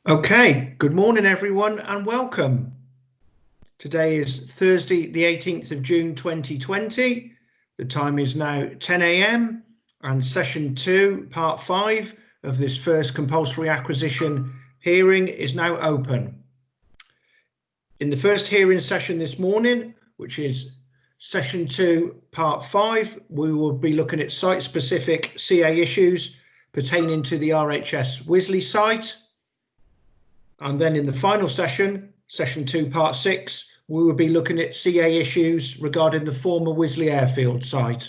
Okay, good morning everyone and welcome. Today is Thursday the 18th of June 2020. The time is now 10 a.m. and session 2, part 5 of this first compulsory acquisition hearing is now open. In the first hearing session this morning, which is session 2, part 5, we will be looking at site-specific CA issues pertaining to the RHS Wisley site. And then in the final session, session 2, part 6, we will be looking at CA issues regarding the former Wisley airfield site.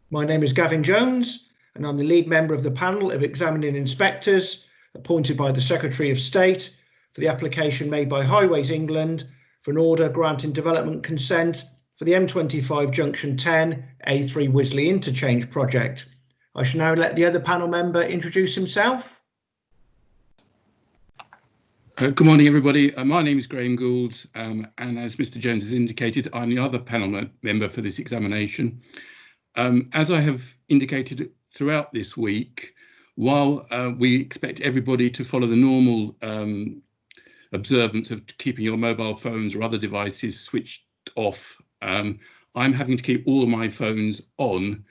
My name is Gavin Jones, and I'm the lead member of the panel of examining inspectors appointed by the Secretary of State for the application made by Highways England for an order granting development consent for the M25 Junction 10 A3 Wisley interchange project. I shall now let the other panel member introduce himself. Good morning, everybody. My name is Graham Gould, and as Mr. Jones has indicated, I'm the other panel member for this examination. As I have indicated throughout this week, while we expect everybody to follow the normal observance of keeping your mobile phones or other devices switched off, I'm having to keep all of my phones on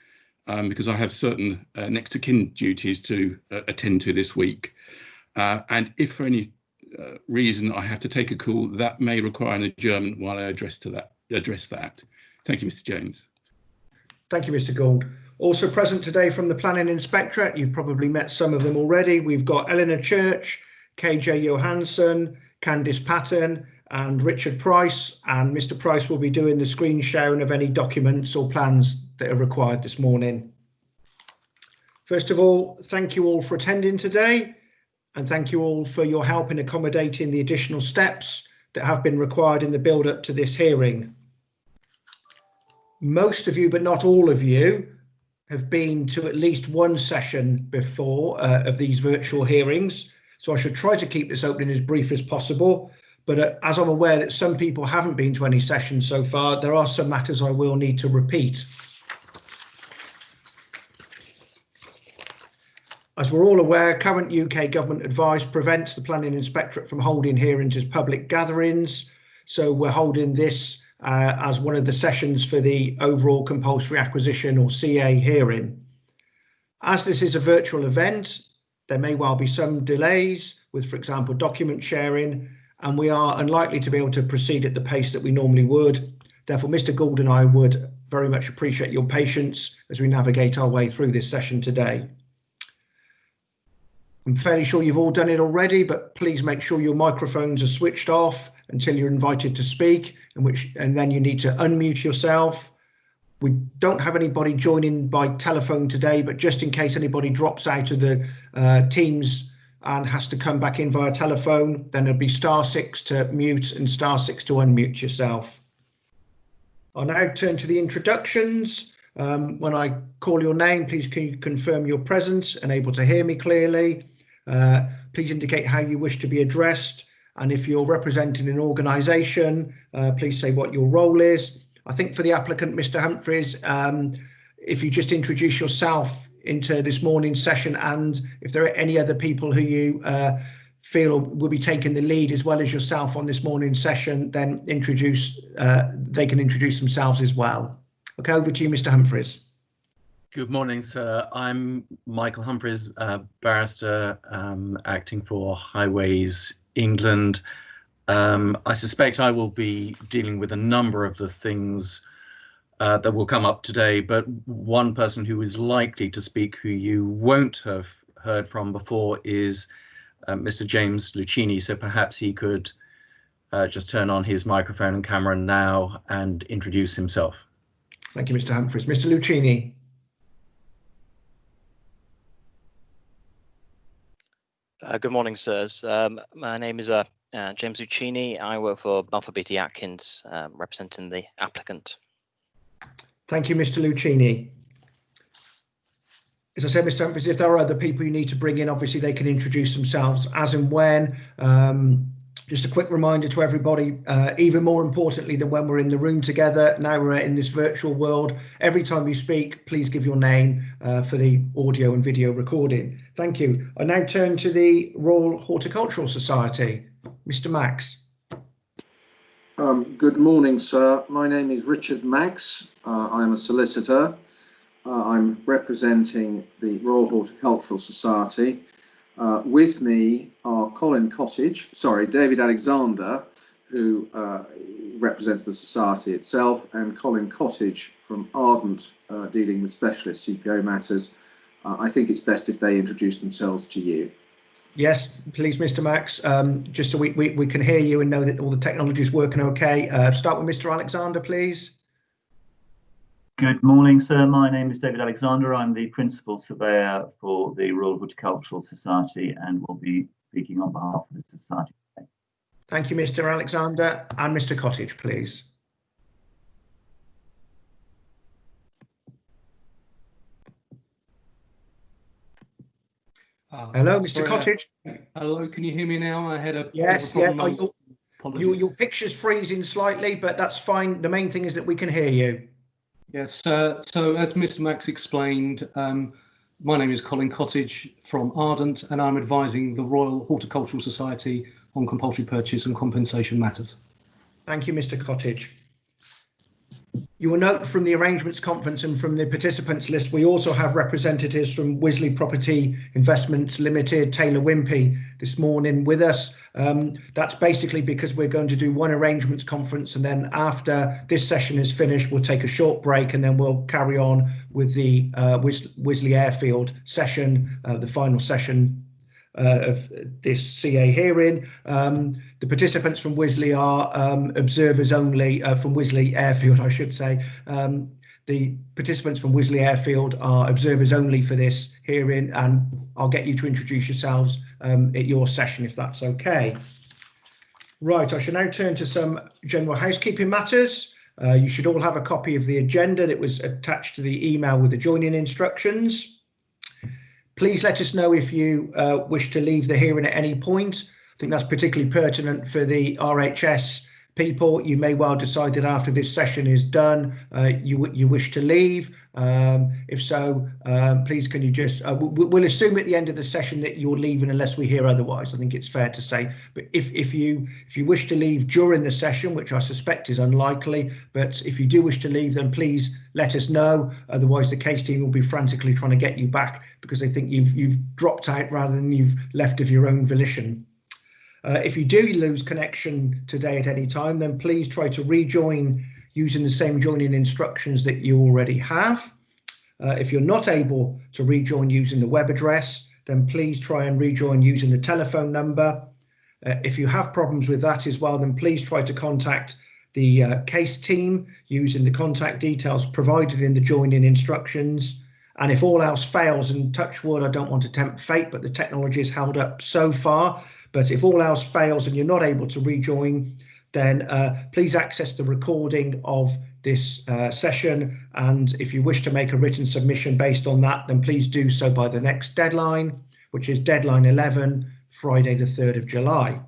because I have certain next of kin duties to attend to this week. And if for any reason I have to take a call, that may require an adjournment while I address that. Thank you, Mr. Jones. Thank you, Mr. Gould. Also present today from the Planning Inspectorate, you've probably met some of them already. We've got Eleanor Church, KJ Johansson, Candice Patton and Richard Price. And Mr. Price will be doing the screen sharing of any documents or plans that are required this morning. First of all, thank you all for attending today. And thank you all for your help in accommodating the additional steps that have been required in the build-up to this hearing. Most of you, but not all of you, have been to at least one session before of these virtual hearings. So I should try to keep this opening as brief as possible. But as I'm aware that some people haven't been to any sessions so far, there are some matters I will need to repeat. As we're all aware, current UK government advice prevents the Planning Inspectorate from holding hearings as public gatherings. So we're holding this as one of the sessions for the overall compulsory acquisition or CA hearing. As this is a virtual event, there may well be some delays with, for example, document sharing, and we are unlikely to be able to proceed at the pace that we normally would. Therefore, Mr. Gould and I would very much appreciate your patience as we navigate our way through this session today. I'm fairly sure you've all done it already, but please make sure your microphones are switched off until you're invited to speak, and then you need to unmute yourself. We don't have anybody joining by telephone today, but just in case anybody drops out of the Teams and has to come back in via telephone, then it'll be *6 to mute and *6 to unmute yourself. I'll now turn to the introductions. When I call your name, please can you confirm you're present and able to hear me clearly. Please indicate how you wish to be addressed, and if you're representing an organisation, please say what your role is. I think for the applicant, Mr. Humphreys, if you just introduce yourself into this morning's session, and if there are any other people who you feel will be taking the lead as well as yourself on this morning's session, then they can introduce themselves as well. Okay, over to you, Mr. Humphreys. Good morning, sir. I'm Michael Humphreys, barrister acting for Highways England. I suspect I will be dealing with a number of the things that will come up today, but one person who is likely to speak who you won't have heard from before is Mr. James Lucchini, so perhaps he could just turn on his microphone and camera now and introduce himself. Thank you, Mr. Humphreys. Mr. Lucchini. Good morning, sirs. My name is James Lucchini. I work for Balfour Beatty Atkins, representing the applicant. Thank you, Mr. Lucchini. As I said, Mr. Humphreys, if there are other people you need to bring in, obviously they can introduce themselves as and when. Just a quick reminder to everybody, even more importantly than when we're in the room together, now we're in this virtual world. Every time you speak, please give your name for the audio and video recording. Thank you. I now turn to the Royal Horticultural Society. Mr. Max. Good morning, sir. My name is Richard Max. I'm a solicitor. I'm representing the Royal Horticultural Society. With me are David Alexander, who represents the Society itself, and Colin Cottage from Ardent, dealing with specialist CPO matters. I think it's best if they introduce themselves to you. Yes, please, Mr. Max, just so we can hear you and know that all the technology is working okay. Start with Mr. Alexander, please. Good morning, sir. My name is David Alexander. I'm the Principal Surveyor for the Royal Horticultural Society and will be speaking on behalf of the Society today. Thank you, Mr. Alexander. And Mr. Cottage, please. Hello, Mr. Cottage. Hello, can you hear me now? I had a problem. Your picture's freezing slightly, but that's fine. The main thing is that we can hear you. Yes, so as Mr. Max explained, my name is Colin Cottage from Ardent, and I'm advising the Royal Horticultural Society on compulsory purchase and compensation matters. Thank you, Mr. Cottage. You will note from the arrangements conference and from the participants list, we also have representatives from Wisley Property Investments Limited, Taylor Wimpey, this morning with us. That's basically because we're going to do one arrangements conference, and then after this session is finished, we'll take a short break and then we'll carry on with the Wisley Airfield session, the final session of this CA hearing. The participants from Wisley are observers only, from Wisley Airfield, I should say. The participants from Wisley Airfield are observers only for this hearing, and I'll get you to introduce yourselves at your session if that's okay. Right, I shall now turn to some general housekeeping matters. You should all have a copy of the agenda that was attached to the email with the joining instructions. Please let us know if you wish to leave the hearing at any point. I think that's particularly pertinent for the RHS people. You may well decide that after this session is done, you wish to leave. If so, please can you just, we'll assume at the end of the session that you're leaving unless we hear otherwise. I think it's fair to say. But if you wish to leave during the session, which I suspect is unlikely, but if you do wish to leave, then please let us know. Otherwise, the case team will be frantically trying to get you back because they think you've dropped out rather than you've left of your own volition. If you do lose connection today at any time, then please try to rejoin using the same joining instructions that you already have. If you're not able to rejoin using the web address, then please try and rejoin using the telephone number. If you have problems with that as well, then please try to contact the case team using the contact details provided in the joining instructions. And if all else fails, and touch wood, I don't want to tempt fate, but the technology has held up so far. But if all else fails and you're not able to rejoin, then please access the recording of this session. And if you wish to make a written submission based on that, then please do so by the next deadline, which is deadline 11, Friday, the 3rd of July.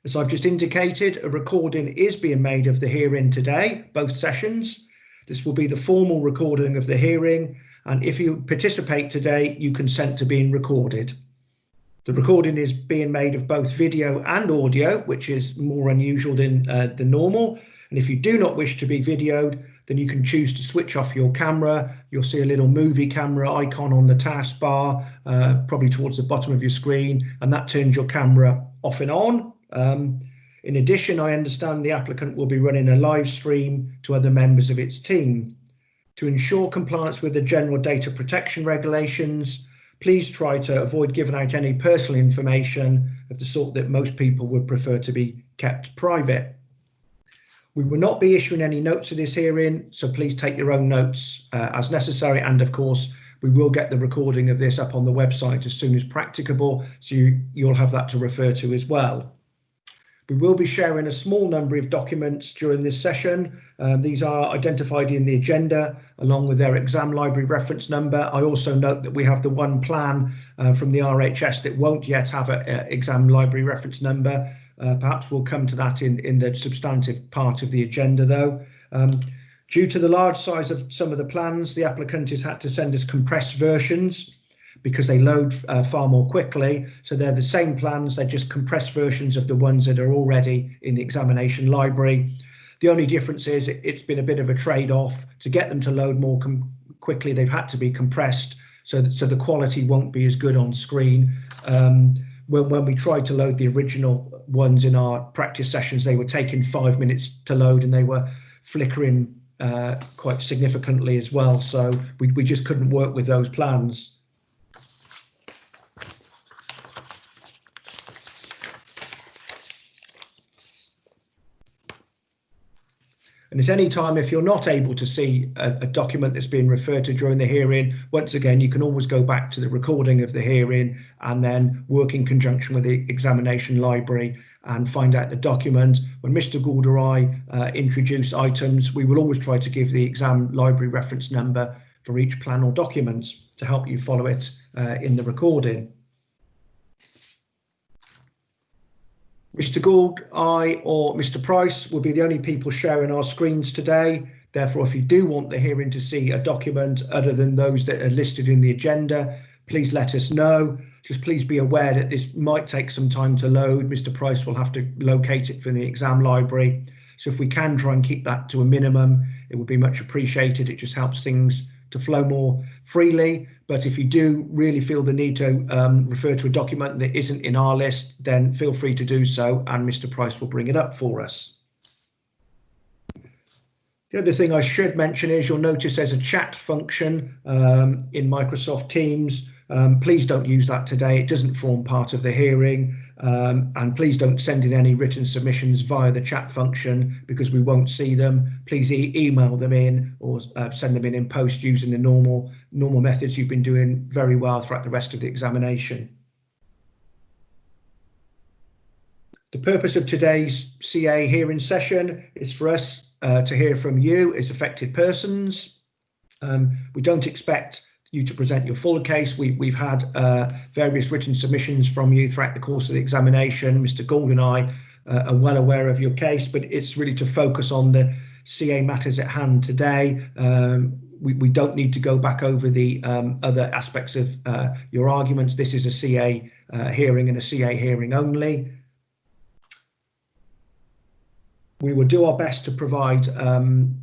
As I've just indicated, a recording is being made of the hearing today, both sessions. This will be the formal recording of the hearing. And if you participate today, you consent to being recorded. The recording is being made of both video and audio, which is more unusual than normal. And if you do not wish to be videoed, then you can choose to switch off your camera. You'll see a little movie camera icon on the taskbar, probably towards the bottom of your screen, and that turns your camera off and on. In addition, I understand the applicant will be running a live stream to other members of its team. To ensure compliance with the general data protection regulations, please try to avoid giving out any personal information of the sort that most people would prefer to be kept private. We will not be issuing any notes of this hearing, so please take your own notes as necessary. And of course, we will get the recording of this up on the website as soon as practicable, so you'll have that to refer to as well. We will be sharing a small number of documents during this session. These are identified in the agenda along with their exam library reference number. I also note that we have the one plan from the RHS that won't yet have an exam library reference number. Perhaps we'll come to that in the substantive part of the agenda, though. Due to the large size of some of the plans, the applicant has had to send us compressed versions because they load far more quickly. So they're the same plans, they're just compressed versions of the ones that are already in the examination library. The only difference is it's been a bit of a trade-off. To get them to load more quickly, they've had to be compressed so the quality won't be as good on screen. When we tried to load the original ones in our practice sessions, they were taking 5 minutes to load and they were flickering quite significantly as well. So we just couldn't work with those plans. And at any time, if you're not able to see a document that's being referred to during the hearing, once again, you can always go back to the recording of the hearing and then work in conjunction with the examination library and find out the document. When Mr. Gould or I introduce items, we will always try to give the exam library reference number for each plan or document to help you follow it in the recording. Mr. Gould, I or Mr. Price will be the only people sharing our screens today. Therefore, if you do want the hearing to see a document other than those that are listed in the agenda, please let us know. Just please be aware that this might take some time to load. Mr. Price will have to locate it from the exam library. So if we can try and keep that to a minimum, it would be much appreciated. It just helps things to flow more freely. But if you do really feel the need to refer to a document that isn't in our list, then feel free to do so and Mr. Price will bring it up for us. The other thing I should mention is you'll notice there's a chat function in Microsoft Teams. Please don't use that today. It doesn't form part of the hearing. And please don't send in any written submissions via the chat function because we won't see them. Please email them in or send them in post using the normal methods you've been doing very well throughout the rest of the examination. The purpose of today's CA hearing session is for us to hear from you as affected persons. We don't expect you to present your full case. We've had various written submissions from you throughout the course of the examination. Mr. Gould and I are well aware of your case, but it's really to focus on the CA matters at hand today. We don't need to go back over the other aspects of your arguments. This is a CA hearing and a CA hearing only. We will do our best to provide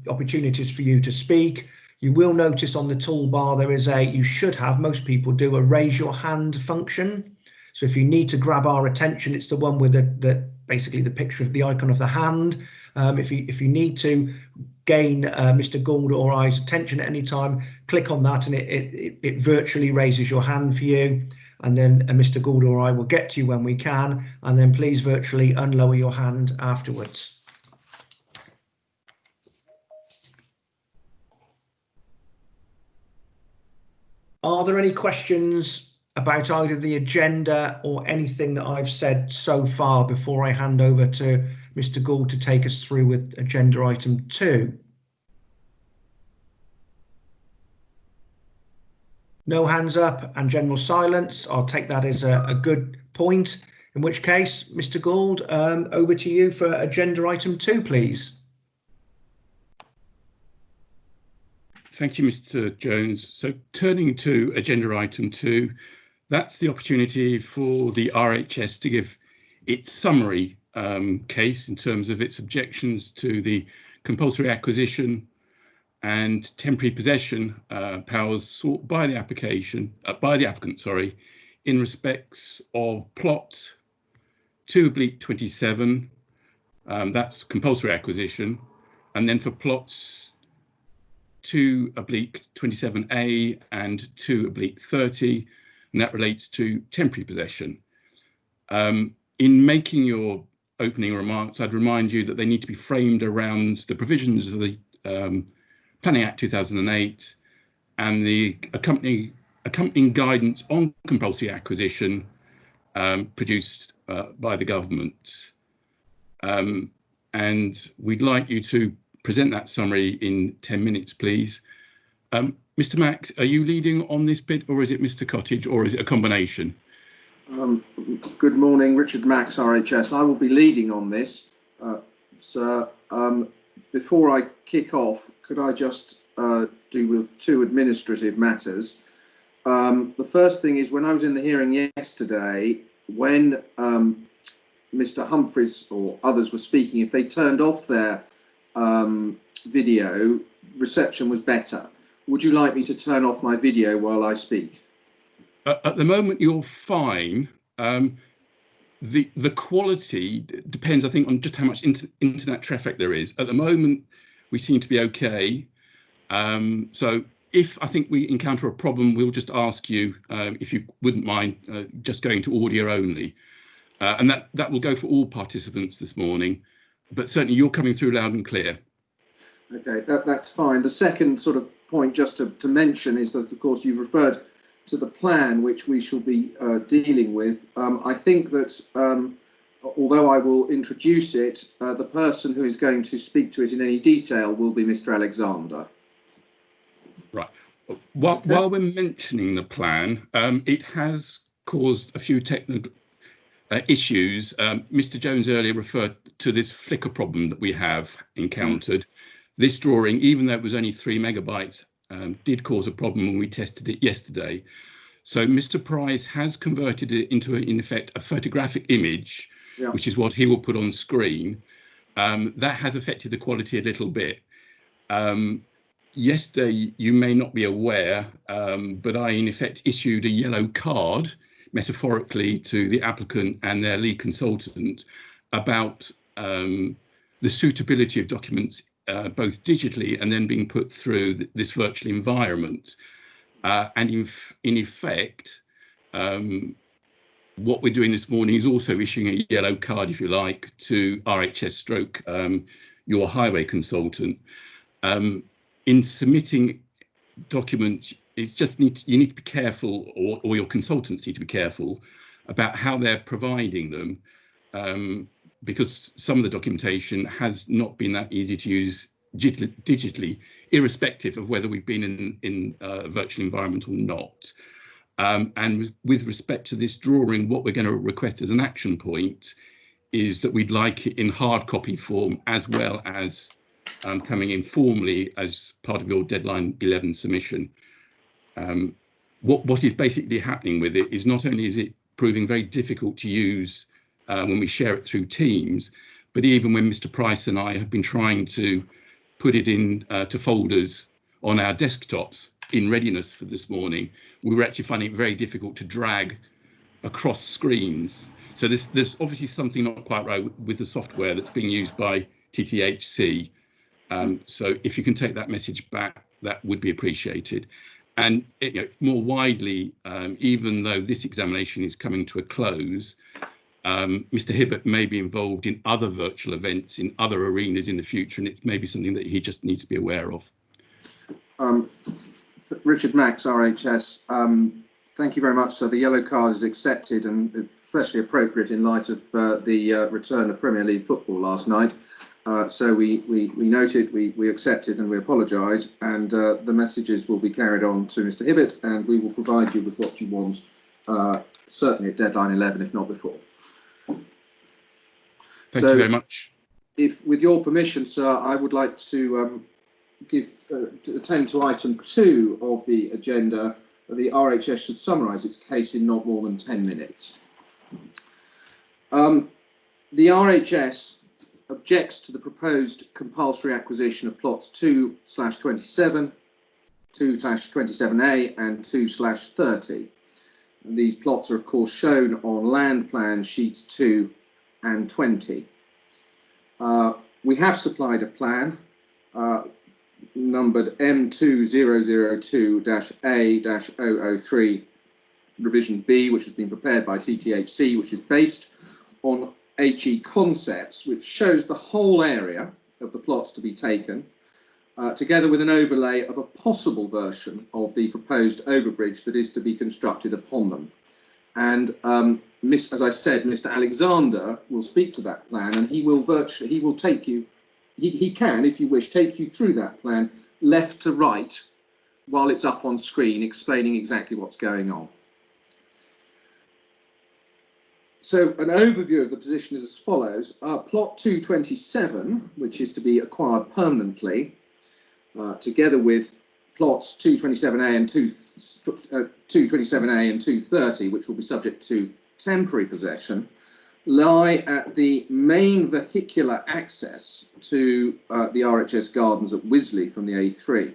opportunities for you to speak. You will notice on the toolbar there is you should have, most people do, a raise your hand function. So if you need to grab our attention, it's the one with basically the picture of the icon of the hand. If you need to gain Mr. Gould or I's attention at any time, click on that and it virtually raises your hand for you. And then Mr. Gould or I will get to you when we can, and then please virtually unlower your hand afterwards. Are there any questions about either the agenda or anything that I've said so far before I hand over to Mr. Gould to take us through with agenda item 2? No hands up and general silence. I'll take that as a good point, in which case, Mr. Gould, over to you for agenda item 2, please. Thank you, Mr. Jones. So turning to agenda item 2, that's the opportunity for the RHS to give its summary case in terms of its objections to the compulsory acquisition and temporary possession powers sought by the applicant, in respects of plot 2/27, that's compulsory acquisition, and then for plots 2/27A and 2/30, and that relates to temporary possession. In making your opening remarks, I'd remind you that they need to be framed around the provisions of the Planning Act 2008 and the accompanying guidance on compulsory acquisition produced by the government. And we'd like you to present that summary in 10 minutes, please. Mr. Max, are you leading on this bit, or is it Mr. Cottage, or is it a combination? Good morning, Richard Max, RHS. I will be leading on this. Sir, before I kick off, could I just do with two administrative matters? The first thing is, when I was in the hearing yesterday, when Mr. Humphreys or others were speaking, if they turned off their video, reception was better. Would you like me to turn off my video while I speak? At the moment, you're fine. The quality depends, I think, on just how much internet traffic there is. At the moment, we seem to be okay. So if I think we encounter a problem, we'll just ask you if you wouldn't mind just going to audio only. And that will go for all participants this morning. But certainly you're coming through loud and clear. Okay, that's fine. The second sort of point just to mention is that, of course, you've referred to the plan which we shall be dealing with. I think that although I will introduce it, the person who is going to speak to it in any detail will be Mr. Alexander. Right. While we're mentioning the plan, it has caused a few technical issues. Mr. Jones earlier referred to this flicker problem that we have encountered. This drawing, even though it was only 3 megabytes, did cause a problem when we tested it yesterday. So Mr. Price has converted it into, in effect, a photographic image, which is what he will put on screen. That has affected the quality a little bit. Yesterday, you may not be aware, but I, in effect, issued a yellow card, metaphorically, to the applicant and their lead consultant about the suitability of documents both digitally and then being put through this virtual environment. And in effect, what we're doing this morning is also issuing a yellow card, if you like, to RHS stroke, your highway consultant. In submitting documents, it's just you need to be careful, or your consultants need to be careful about how they're providing them, because some of the documentation has not been that easy to use digitally, irrespective of whether we've been in a virtual environment or not. And with respect to this drawing, what we're going to request as an action point is that we'd like it in hard copy form, as well as coming in formally as part of your deadline 11 submission. What is basically happening with it is, not only is it proving very difficult to use when we share it through Teams, but even when Mr. Price and I have been trying to put it in to folders on our desktops in readiness for this morning, we were actually finding it very difficult to drag across screens. So there's obviously something not quite right with the software that's being used by TTHC. So if you can take that message back, that would be appreciated. And more widely, even though this examination is coming to a close, Mr. Hibbert may be involved in other virtual events in other arenas in the future, and it may be something that he just needs to be aware of. Richard Max, RHS, thank you very much. So the yellow card is accepted, and especially appropriate in light of the return of Premier League football last night. So we noted, we accepted, and we apologise, and the messages will be carried on to Mr. Hibbert, and we will provide you with what you want, certainly at deadline 11, if not before. Thank you very much. If, with your permission, sir, I would like to attend to item 2 of the agenda. The RHS should summarise its case in not more than 10 minutes. The RHS objects to the proposed compulsory acquisition of plots 2/27, 2/27A and 2/30. And these plots are of course shown on land plan sheets 2 and 20. We have supplied a plan numbered M2002-A-003 revision B, which has been prepared by TTHC, which is based on HE concepts, which shows the whole area of the plots to be taken, together with an overlay of a possible version of the proposed overbridge that is to be constructed upon them. And as I said, Mr. Alexander will speak to that plan, and he will take you, he can, if you wish, take you through that plan left to right while it's up on screen, explaining exactly what's going on. So an overview of the position is as follows. Plot 227, which is to be acquired permanently, together with plots 227A and 227A and 230, which will be subject to temporary possession, lie at the main vehicular access to the RHS Gardens at Wisley from the A3.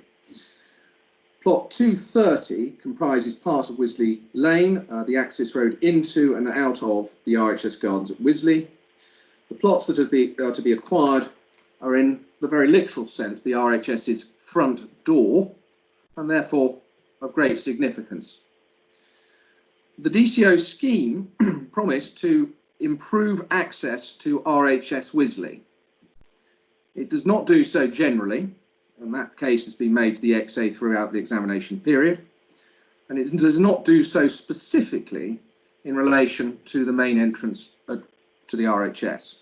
Plot 230 comprises part of Wisley Lane, the access road into and out of the RHS Gardens at Wisley. The plots that are to be acquired are in the very literal sense the RHS's front door, and therefore of great significance. The DCO scheme promised to improve access to RHS Wisley. It does not do so generally, and that case has been made to the XA throughout the examination period, and it does not do so specifically in relation to the main entrance to the RHS.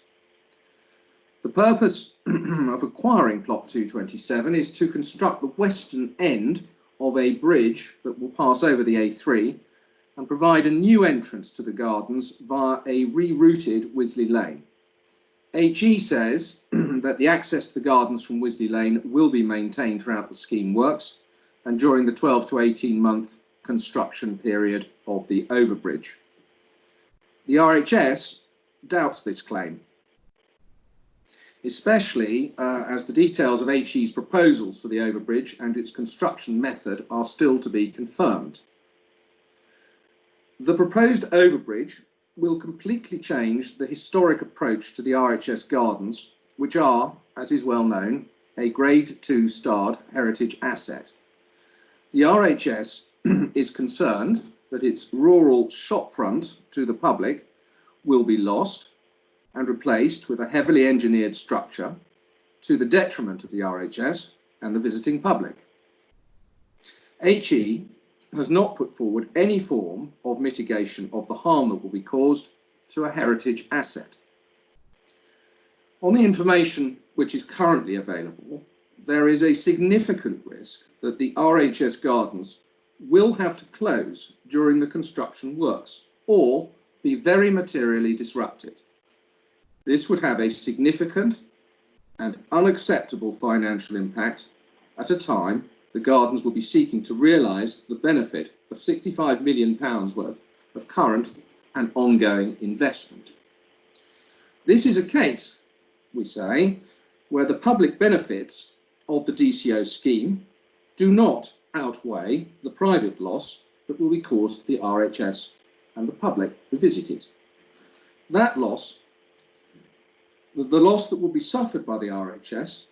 The purpose of acquiring plot 227 is to construct the western end of a bridge that will pass over the A3 and provide a new entrance to the gardens via a rerouted Wisley Lane. HE says that the access to the gardens from Wisley Lane will be maintained throughout the scheme works and during the 12 to 18 month construction period of the overbridge. The RHS doubts this claim, especially as the details of HE's proposals for the overbridge and its construction method are still to be confirmed. The proposed overbridge will completely change the historic approach to the RHS Gardens, which are, as is well known, a Grade 2 starred heritage asset. The RHS is concerned that its rural shopfront to the public will be lost and replaced with a heavily engineered structure to the detriment of the RHS and the visiting public. HE has not put forward any form of mitigation of the harm that will be caused to a heritage asset. On the information which is currently available, there is a significant risk that the RHS Gardens will have to close during the construction works or be very materially disrupted. This would have a significant and unacceptable financial impact at a time the gardens will be seeking to realise the benefit of £65 million worth of current and ongoing investment. This is a case, we say, where the public benefits of the DCO scheme do not outweigh the private loss that will be caused to the RHS and the public who visit it. That loss, the loss that will be suffered by the RHS,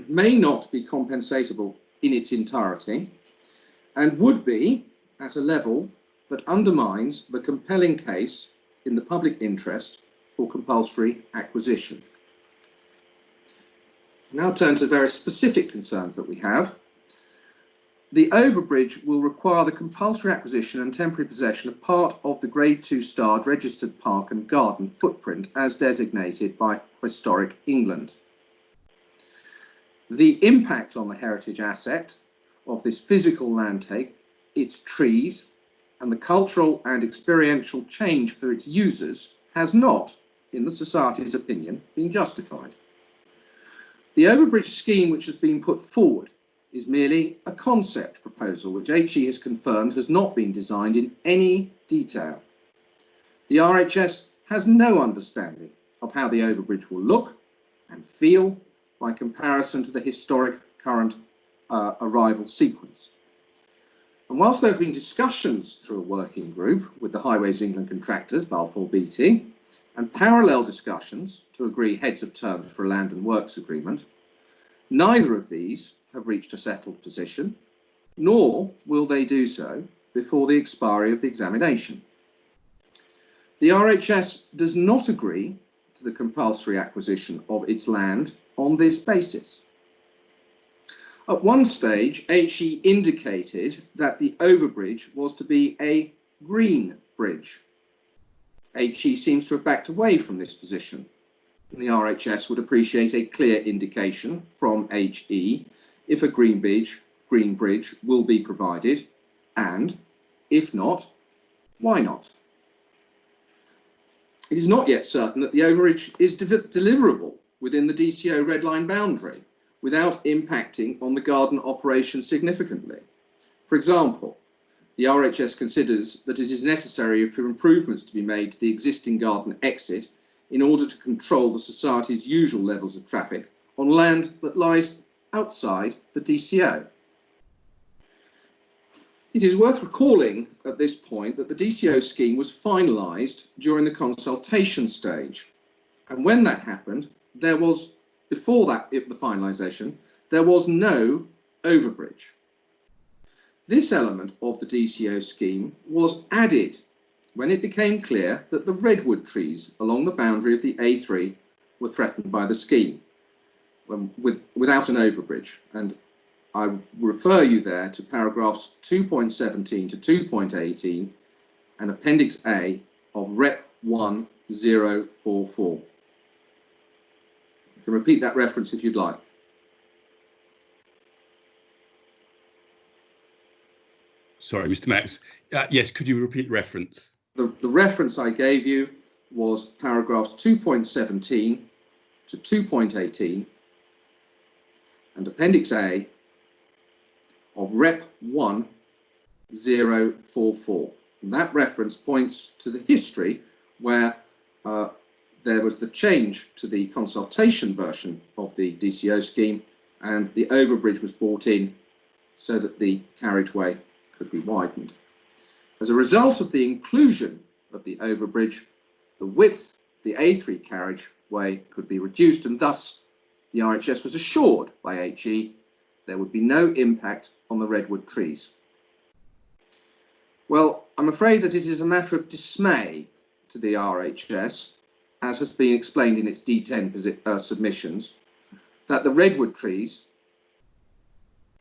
may not be compensatable in its entirety and would be at a level that undermines the compelling case in the public interest for compulsory acquisition. Now turn to various specific concerns that we have. The overbridge will require the compulsory acquisition and temporary possession of part of the Grade 2 starred registered park and garden footprint as designated by Historic England. The impact on the heritage asset of this physical land take, its trees, and the cultural and experiential change for its users has not, in the Society's opinion, been justified. The overbridge scheme which has been put forward is merely a concept proposal which HE has confirmed has not been designed in any detail. The RHS has no understanding of how the overbridge will look and feel by comparison to the historic current arrival sequence. And whilst there have been discussions through a working group with the Highways England contractors, Balfour Beatty, and parallel discussions to agree heads of terms for a land and works agreement, neither of these have reached a settled position, nor will they do so before the expiry of the examination. The RHS does not agree to the compulsory acquisition of its land on this basis. At one stage, HE indicated that the overbridge was to be a green bridge. HE seems to have backed away from this position. And the RHS would appreciate a clear indication from HE if a green bridge will be provided, and if not, why not? it is not yet certain that the overage is deliverable within the DCO red line boundary without impacting on the garden operation significantly. For example, the RHS considers that it is necessary for improvements to be made to the existing garden exit in order to control the Society's usual levels of traffic on land that lies outside the DCO. It is worth recalling at this point that the DCO scheme was finalised during the consultation stage, and when that happened, there was, before that, the finalisation, there was no overbridge. This element of the DCO scheme was added when it became clear that the redwood trees along the boundary of the A3 were threatened by the scheme without an overbridge. And I refer you there to paragraphs 2.17 to 2.18 and Appendix A of Rep 1044. I can repeat that reference if you'd like. Sorry, Mr. Max. Yes, could you repeat reference? The reference I gave you was paragraphs 2.17 to 2.18 and Appendix A of Rep 1044. And that reference points to the history where there was the change to the consultation version of the DCO scheme and the overbridge was brought in so that the carriageway could be widened. As a result of the inclusion of the overbridge, the width of the A3 carriageway could be reduced, and thus the RHS was assured by HE there would be no impact on the redwood trees. Well, I'm afraid that it is a matter of dismay to the RHS, as has been explained in its D10 submissions, that the redwood trees,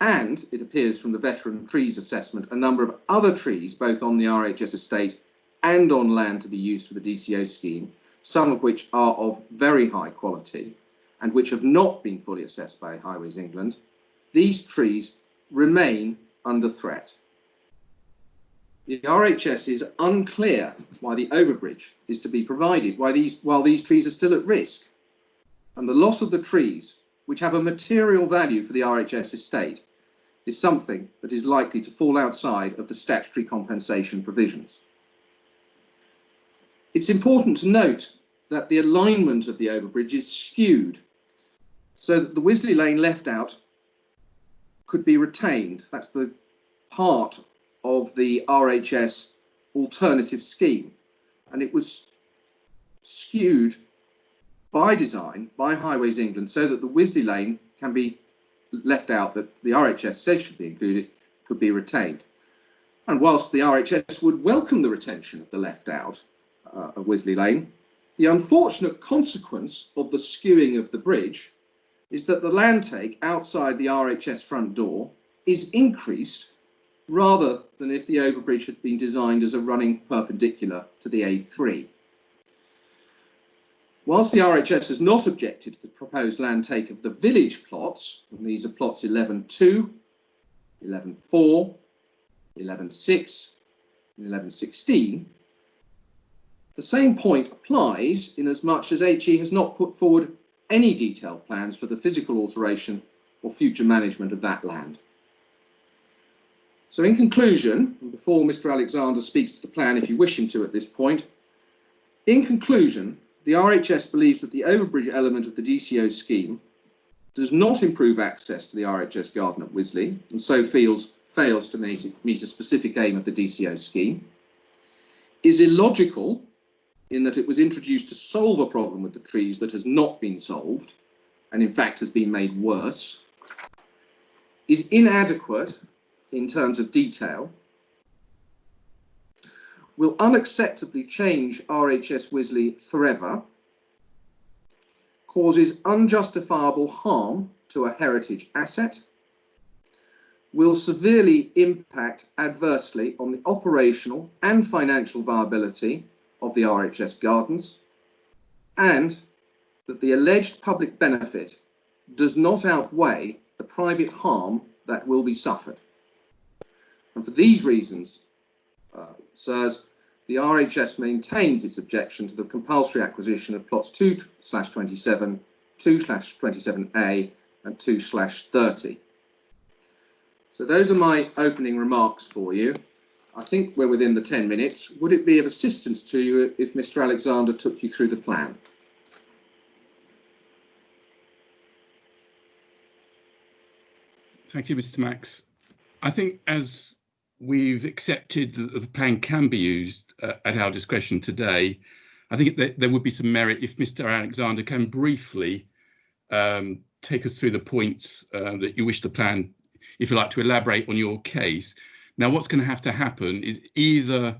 and it appears from the veteran trees assessment, a number of other trees, both on the RHS estate and on land to be used for the DCO scheme, some of which are of very high quality and which have not been fully assessed by Highways England, these trees remain under threat. The RHS is unclear why the overbridge is to be provided while these trees are still at risk, and the loss of the trees, which have a material value for the RHS estate, is something that is likely to fall outside of the statutory compensation provisions. It's important to note that the alignment of the overbridge is skewed so that the Wisley Lane left out could be retained. That's the part of the RHS alternative scheme, and it was skewed by design by Highways England so that the Wisley Lane can be left out, that the RHS says should be included, could be retained. And whilst the RHS would welcome the retention of the left out of Wisley Lane, the unfortunate consequence of the skewing of the bridge is that the land take outside the RHS front door is increased rather than if the overbridge had been designed as a running perpendicular to the A3. Whilst the RHS has not objected to the proposed land take of the village plots, and these are plots 11.2, 11.4, 11.6, and 11.16, the same point applies in as much as HE has not put forward any detailed plans for the physical alteration or future management of that land. So in conclusion, and before Mr. Alexander speaks to the plan if you wish him to at this point, in conclusion, the RHS believes that the overbridge element of the DCO scheme does not improve access to the RHS garden at Wisley and so fails to meet a specific aim of the DCO scheme, is illogical in that it was introduced to solve a problem with the trees that has not been solved and in fact has been made worse, is inadequate in terms of detail, will unacceptably change RHS Wisley forever, causes unjustifiable harm to a heritage asset, will severely impact adversely on the operational and financial viability of the RHS gardens, and that the alleged public benefit does not outweigh the private harm that will be suffered. And for these reasons, sirs, the RHS maintains its objection to the compulsory acquisition of plots 2/27, 2/27A and 2/30. So those are my opening remarks for you. I think we're within the 10 minutes. Would it be of assistance to you if Mr. Alexander took you through the plan? Thank you, Mr. Max. I think as we've accepted that the plan can be used at our discretion today, I think there would be some merit if Mr. Alexander can briefly take us through the points that you wish the plan, if you like, to elaborate on your case. Now, what's going to have to happen is either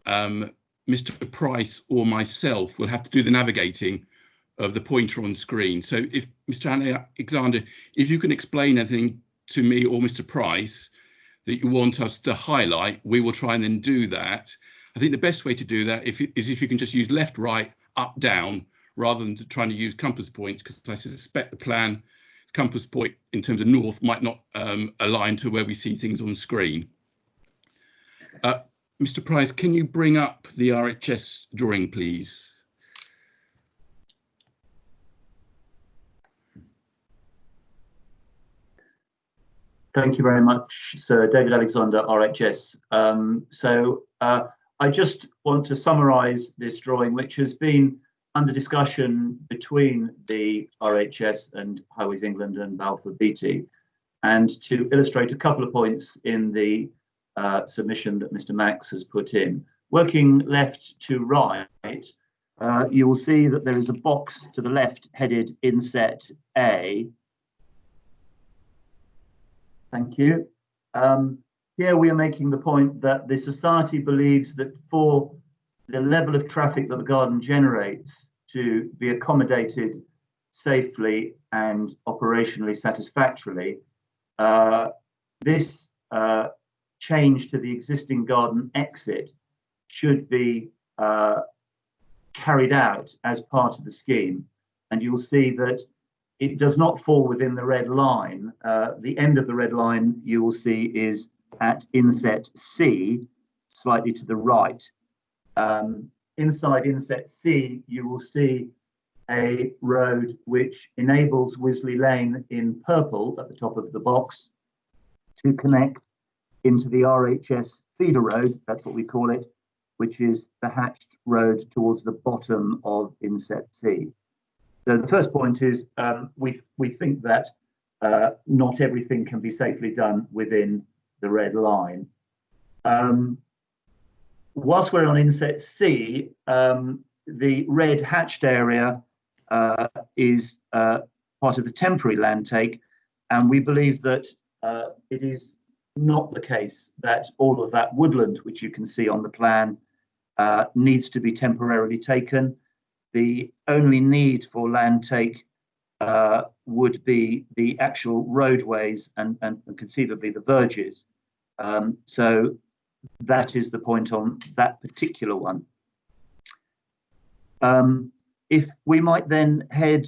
Mr. Price or myself will have to do the navigating of the pointer on screen. So if Mr. Alexander, if you can explain anything to me or Mr. Price that you want us to highlight, we will try and then do that. I think the best way to do that is if you can just use left, right, up, down, rather than trying to use compass points, because I suspect the plan compass point in terms of north might not align to where we see things on screen. Mr. Price, can you bring up the RHS drawing, please? Thank you very much, Sir David Alexander, RHS. I just want to summarise this drawing, which has been under discussion between the RHS and Highways England and Balfour Beatty, and to illustrate a couple of points in the submission that Mr. Max has put in. Working left to right, you will see that there is a box to the left headed Inset A. Thank you. Here we are making the point that the Society believes that for the level of traffic that the garden generates to be accommodated safely and operationally satisfactorily, this change to the existing garden exit should be carried out as part of the scheme. And you'll see that it does not fall within the red line. The end of the red line you will see is at Inset C, slightly to the right. Inside Inset C, you will see a road which enables Wisley Lane in purple at the top of the box to connect into the RHS feeder road, that's what we call it, which is the hatched road towards the bottom of Inset C. So the first point is we think that not everything can be safely done within the red line. Whilst we're on Inset C, the red hatched area is part of the temporary land take, and we believe that it is not the case that all of that woodland, which you can see on the plan, needs to be temporarily taken. The only need for land take would be the actual roadways and conceivably the verges. So that is the point on that particular one. If we might then head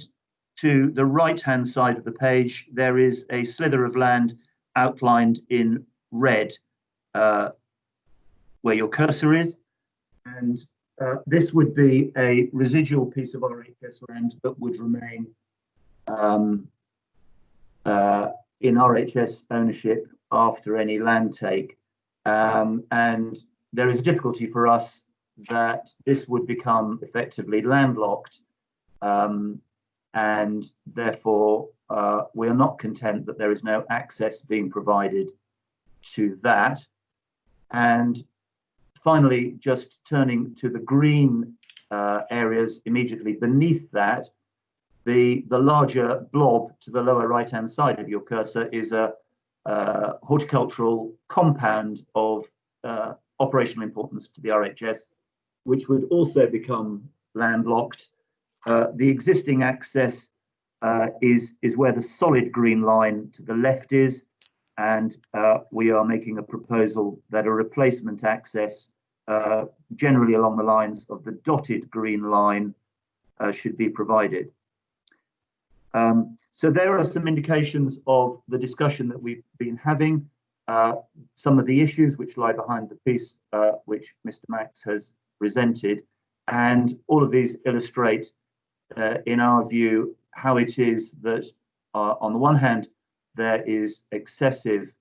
to the right-hand side of the page, there is a slither of land outlined in red where your cursor is, and this would be a residual piece of RHS land that would remain in RHS ownership after any land take. And there is a difficulty for us that this would become effectively landlocked, and therefore we are not content that there is no access being provided to that. And finally, just turning to the green areas immediately beneath that, the larger blob to the lower right-hand side of your cursor is a horticultural compound of operational importance to the RHS, which would also become landlocked. The existing access is where the solid green line to the left is, and we are making a proposal that a replacement access generally along the lines of the dotted green line should be provided. So there are some indications of the discussion that we've been having. some of the issues which lie behind the piece which Mr. Max has presented. And all of these illustrate, in our view, how it is that on the one hand, there is excessive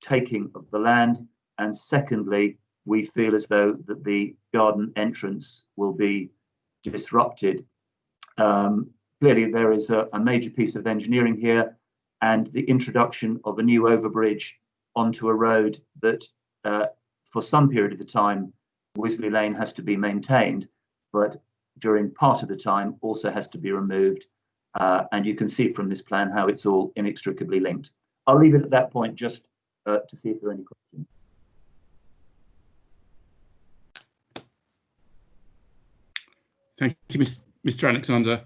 taking of the land, and secondly, we feel as though that the garden entrance will be disrupted. Clearly, there is a major piece of engineering here, and the introduction of a new overbridge onto a road that for some period of the time, Wisley Lane has to be maintained, but during part of the time also has to be removed. And you can see from this plan how it's all inextricably linked. I'll leave it at that point just to see if there are any questions. Thank you, Mr. Alexander.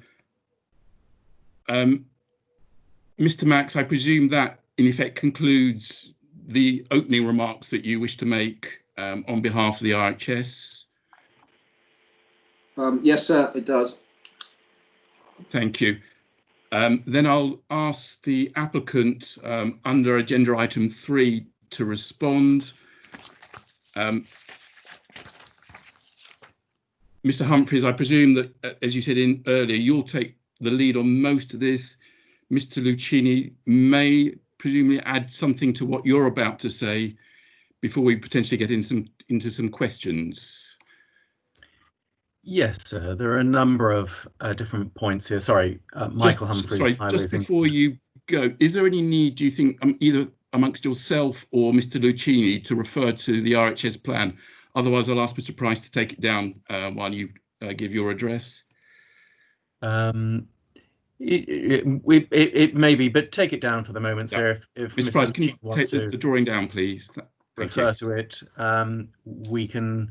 Mr. Max, I presume that in effect concludes the opening remarks that you wish to make on behalf of the RHS. Yes, sir, it does. Thank you. Then I'll ask the applicant under agenda item 3 to respond. Mr. Humphreys, I presume that, as you said earlier, you'll take the lead on most of this. Mr. Lucchini may presumably add something to what you're about to say before we potentially get into some questions. Yes, sir. There are a number of different points here. Sorry, Michael Humphreys. Sorry, just before you go, is there any need, do you think, either amongst yourself or Mr. Lucchini to refer to the RHS plan? Otherwise, I'll ask Mr. Price to take it down while you give your address. It may be, but take it down for the moment, sir. If Mr. Price, can you take the drawing down, please? Refer to it. We can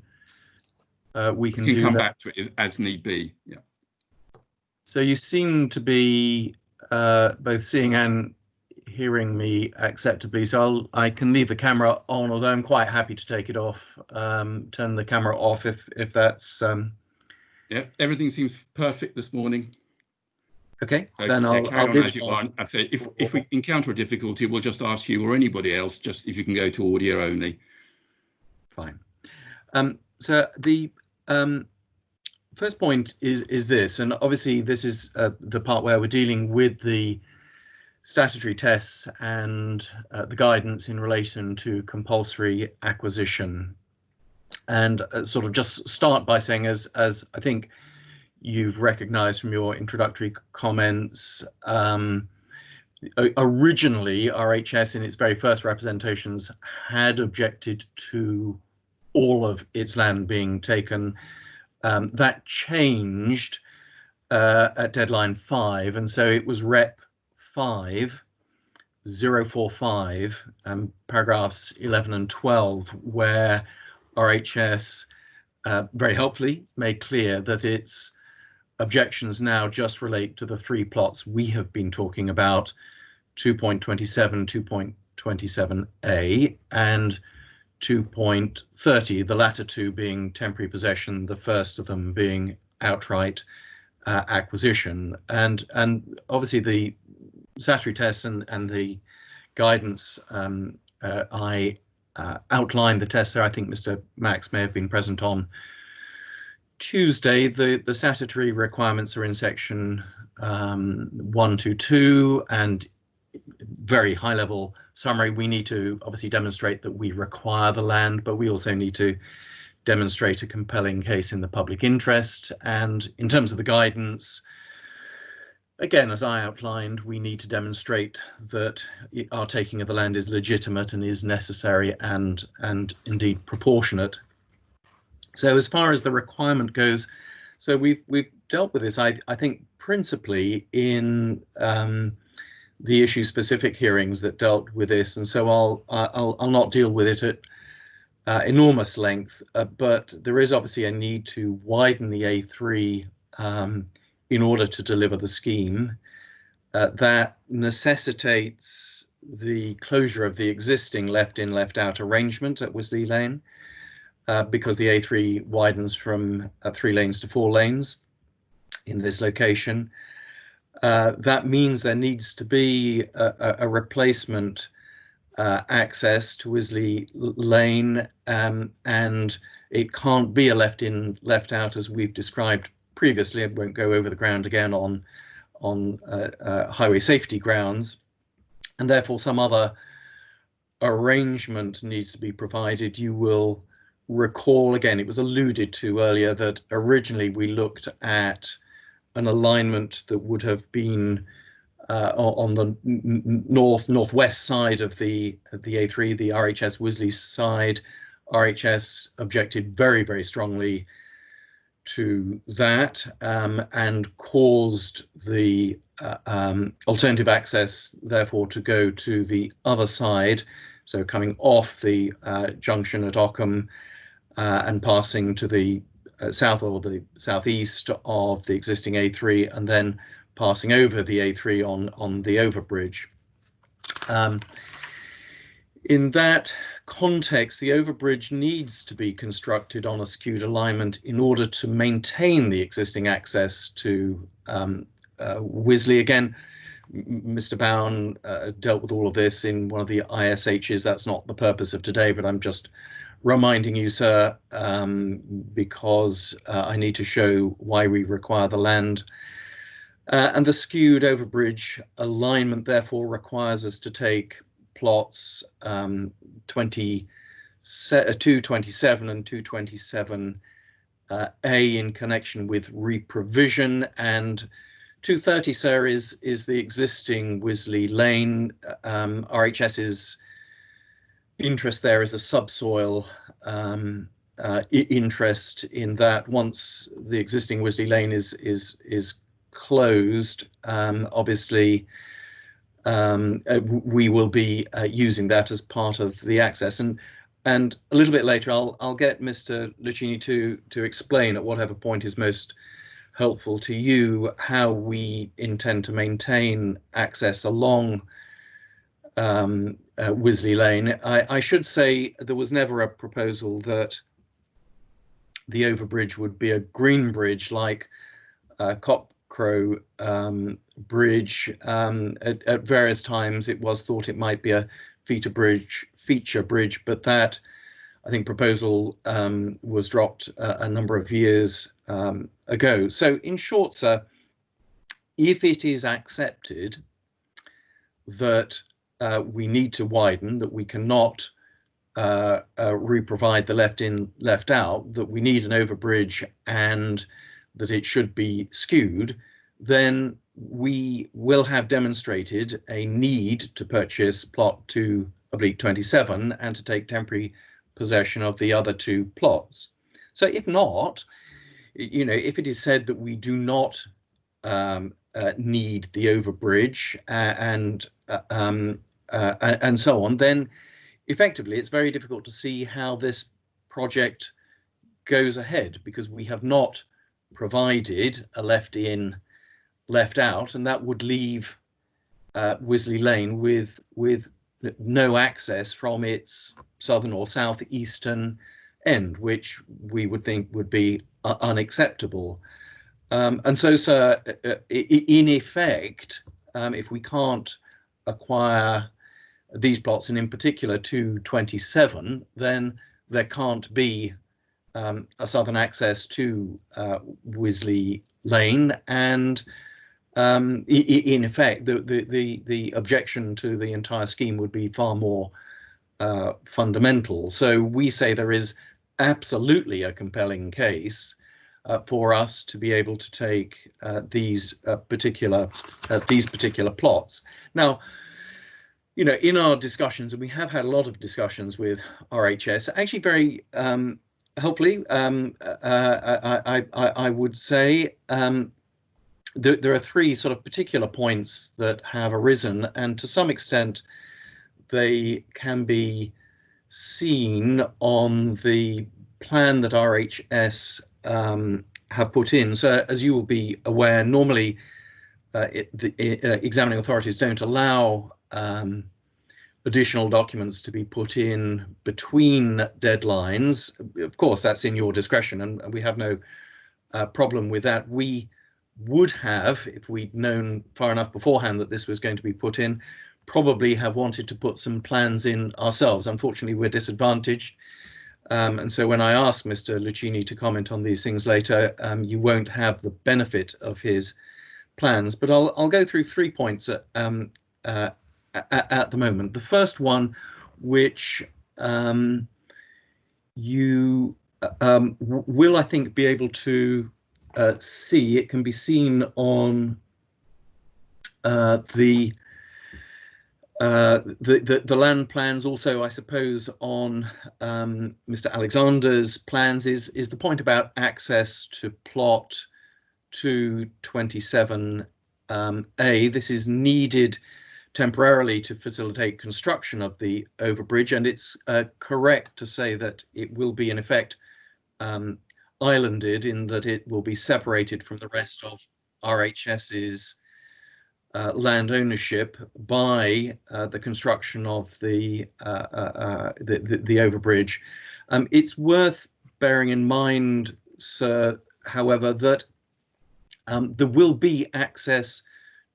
come back to it as need be. Yeah. So you seem to be both seeing and hearing me acceptably. So I can leave the camera on, although I'm quite happy to take it off. Turn the camera off if that's. Yeah, everything seems perfect this morning. Okay, so, then I'll carry on as you are. I say if we encounter a difficulty, we'll just ask you or anybody else just if you can go to audio only. Fine. So the first point is this, and obviously this is the part where we're dealing with the statutory tests and the guidance in relation to compulsory acquisition. And sort of just start by saying, as I think you've recognised from your introductory comments, originally RHS in its very first representations had objected to all of its land being taken. That changed at deadline 5, and so it was Rep 5045, paragraphs 11 and 12, where RHS very helpfully made clear that its objections now just relate to the 3 plots we have been talking about, 2.27, 2.27A, and 2.30, the latter two being temporary possession, the first of them being outright acquisition. And obviously the statutory tests and the guidance, I outlined the tests there. I think Mr. Max may have been present on Tuesday. The statutory requirements are in section 122, and very high level summary. We need to obviously demonstrate that we require the land, but we also need to demonstrate a compelling case in the public interest. And in terms of the guidance, again, as I outlined, we need to demonstrate that our taking of the land is legitimate and is necessary and indeed proportionate. So as far as the requirement goes, so we've dealt with this, I think, principally in the issue-specific hearings that dealt with this, and so I'll not deal with it at enormous length, but there is obviously a need to widen the A3 in order to deliver the scheme. That necessitates the closure of the existing left-in, left-out arrangement at Wisley Lane, because the A3 widens from 3 lanes to 4 lanes in this location. That means there needs to be a replacement access to Wisley Lane, and it can't be a left in, left out as we've described previously. I won't go over the ground again on highway safety grounds, and therefore some other arrangement needs to be provided. You will recall, again, it was alluded to earlier that originally we looked at an alignment that would have been on the northwest side of the A3, the RHS Wisley side. RHS objected very, very strongly to that, and caused the alternative access therefore to go to the other side, so coming off the junction at Ockham and passing to the south or the southeast of the existing A3, and then passing over the A3 on the overbridge. In that context, the overbridge needs to be constructed on a skewed alignment in order to maintain the existing access to Wisley. Again, Mr. Bowen dealt with all of this in one of the ISHs. That's not the purpose of today, but I'm just reminding you, sir, because I need to show why we require the land. And the skewed overbridge alignment therefore requires us to take plots 227 and 227A in connection with reprovision, and 230, sir, is the existing Wisley Lane. RHS's interest there is a subsoil interest in that once the existing Wisley Lane is closed, obviously we will be using that as part of the access, and a little bit later I'll get Mr. Lucchini to explain at whatever point is most helpful to you how we intend to maintain access along Wisley Lane. I should say there was never a proposal that the overbridge would be a green bridge like Cockcrow Bridge. At various times it was thought it might be a feature bridge, but that, I think, proposal was dropped a number of years ago. So in short, sir, if it is accepted that we need to widen, that we cannot reprovide the left in, left out, that we need an overbridge and that it should be skewed, then we will have demonstrated a need to purchase plot 2/27 and to take temporary possession of the other two plots. So if not, you know, if it is said that we do not need the overbridge and so on, then effectively it's very difficult to see how this project goes ahead, because we have not provided a left in, left out, and that would leave Wisley Lane with no access from its southern or southeastern end, which we would think would be unacceptable. And so, sir, in effect, if we can't acquire these plots, and in particular 227, then there can't be a southern access to Wisley Lane, and in effect the objection to the entire scheme would be far more fundamental. So we say there is absolutely a compelling case for us to be able to take these particular plots. Now, you know, in our discussions, and we have had a lot of discussions with RHS, actually very helpfully, I would say there are three sort of particular points that have arisen, and to some extent they can be seen on the plan that RHS have put in. So as you will be aware, normally the examining authorities don't allow additional documents to be put in between deadlines. Of course, that's in your discretion, and we have no problem with that. We would have, if we'd known far enough beforehand that this was going to be put in, probably have wanted to put some plans in ourselves. Unfortunately, we're disadvantaged. And so when I ask Mr. Lucchini to comment on these things later, you won't have the benefit of his plans. But I'll go through 3 points at the moment. The first one, which you will, I think, be able to see. It can be seen on the land plans, also I suppose on Mr. Alexander's plans, is the point about access to plot 227A. This is needed temporarily to facilitate construction of the overbridge, and it's correct to say that it will be in effect islanded, in that it will be separated from the rest of RHS's land ownership by the construction of the overbridge. It's worth bearing in mind, sir, however, that there will be access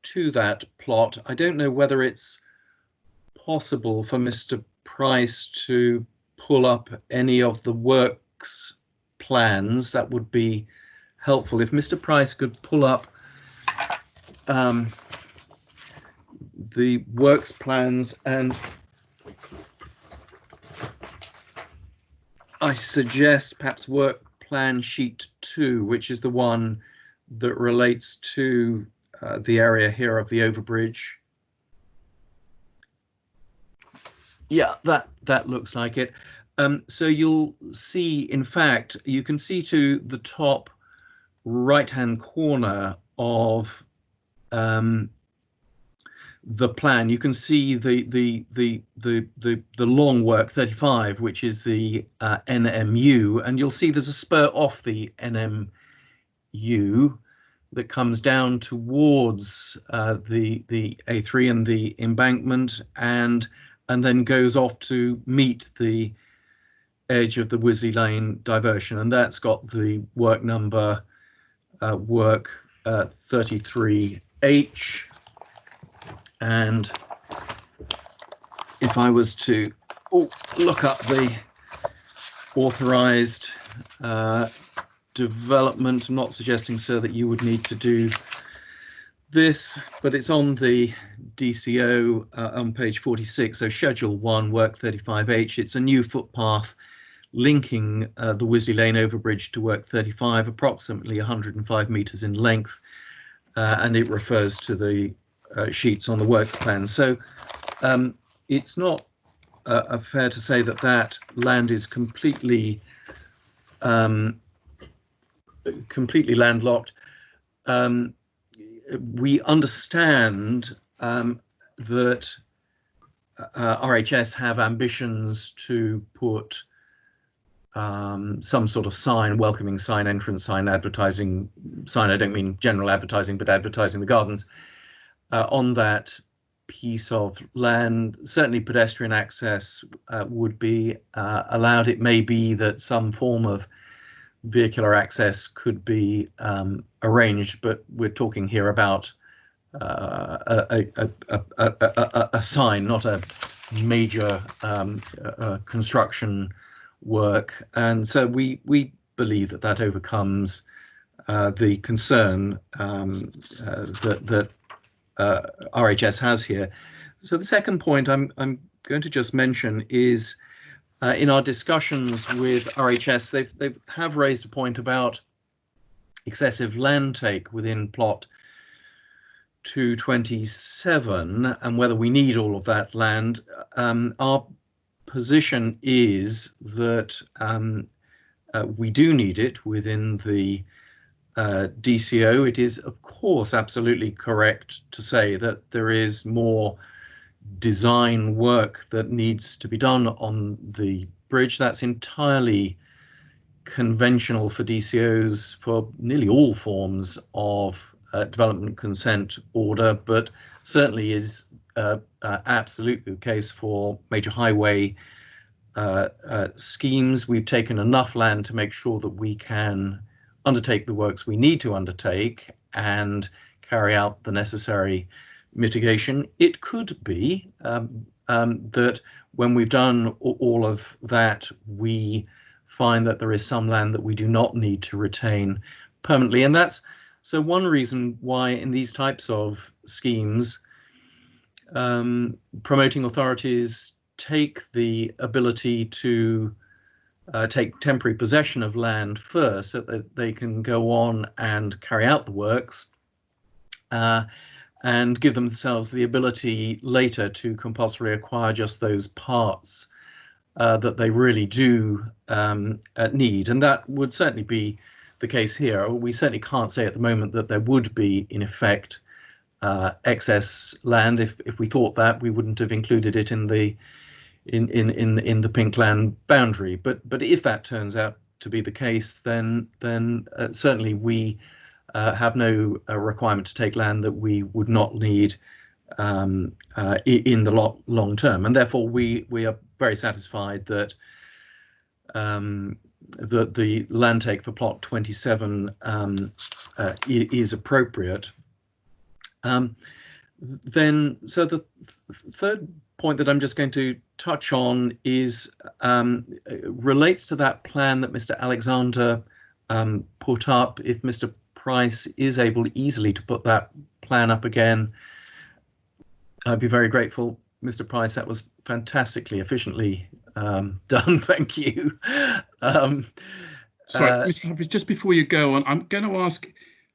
to that plot. I don't know whether it's possible for Mr. Price to pull up any of the works plans. That would be helpful. If Mr. Price could pull up the works plans, and I suggest perhaps work plan sheet 2, which is the one that relates to the area here of the overbridge. Yeah, that looks like it. So you'll see, in fact, you can see to the top right-hand corner of the plan, you can see the long work 35, which is the NMU, and you'll see there's a spur off the NMU that comes down towards the A3 and the embankment, and then goes off to meet the edge of the Wisley Lane diversion, and that's got the work number work 33H. And if I was to look up the authorized development, I'm not suggesting, sir, that you would need to do this, but it's on the DCO on page 46, so Schedule 1, Work 35H. It's a new footpath linking the Wisley Lane overbridge to Work 35, approximately 105 metres in length, and it refers to the sheets on the works plan. So it's not fair to say that that land is completely landlocked. We understand that RHS have ambitions to put some sort of sign, welcoming sign, entrance sign, advertising sign. I don't mean general advertising, but advertising the gardens on that piece of land. Certainly pedestrian access would be allowed. It may be that some form of vehicular access could be arranged, but we're talking here about a sign, not a major construction work. And so we believe that that overcomes the concern that RHS has here. So the second point I'm going to just mention is in our discussions with RHS, they have raised a point about excessive land take within plot 227 and whether we need all of that land. Our position is that we do need it within the DCO. It is, of course, absolutely correct to say that there is more design work that needs to be done on the bridge. That's entirely conventional for DCOs for nearly all forms of development consent order, but certainly is absolutely the case for major highway schemes. We've taken enough land to make sure that we can undertake the works we need to undertake and carry out the necessary mitigation. It could be that when we've done all of that, we find that there is some land that we do not need to retain permanently. And that's so one reason why in these types of schemes, promoting authorities take the ability to take temporary possession of land first so that they can go on and carry out the works and give themselves the ability later to compulsory acquire just those parts that they really do need. And that would certainly be the case here. We certainly can't say at the moment that there would be, in effect, excess land. If we thought that, we wouldn't have included it in the pink land boundary. But if that turns out to be the case, then certainly we have no requirement to take land that we would not need in the long term, and therefore we are very satisfied that the land take for plot 27 is appropriate. Then, so the third point that I'm just going to touch on is relates to that plan that Mr. Alexander put up. If Mr. Price is able easily to put that plan up again, I'd be very grateful. Mr. Price, that was fantastically efficiently done. Thank you. Sorry, Mr. Humphries, just before you go on, I'm going to ask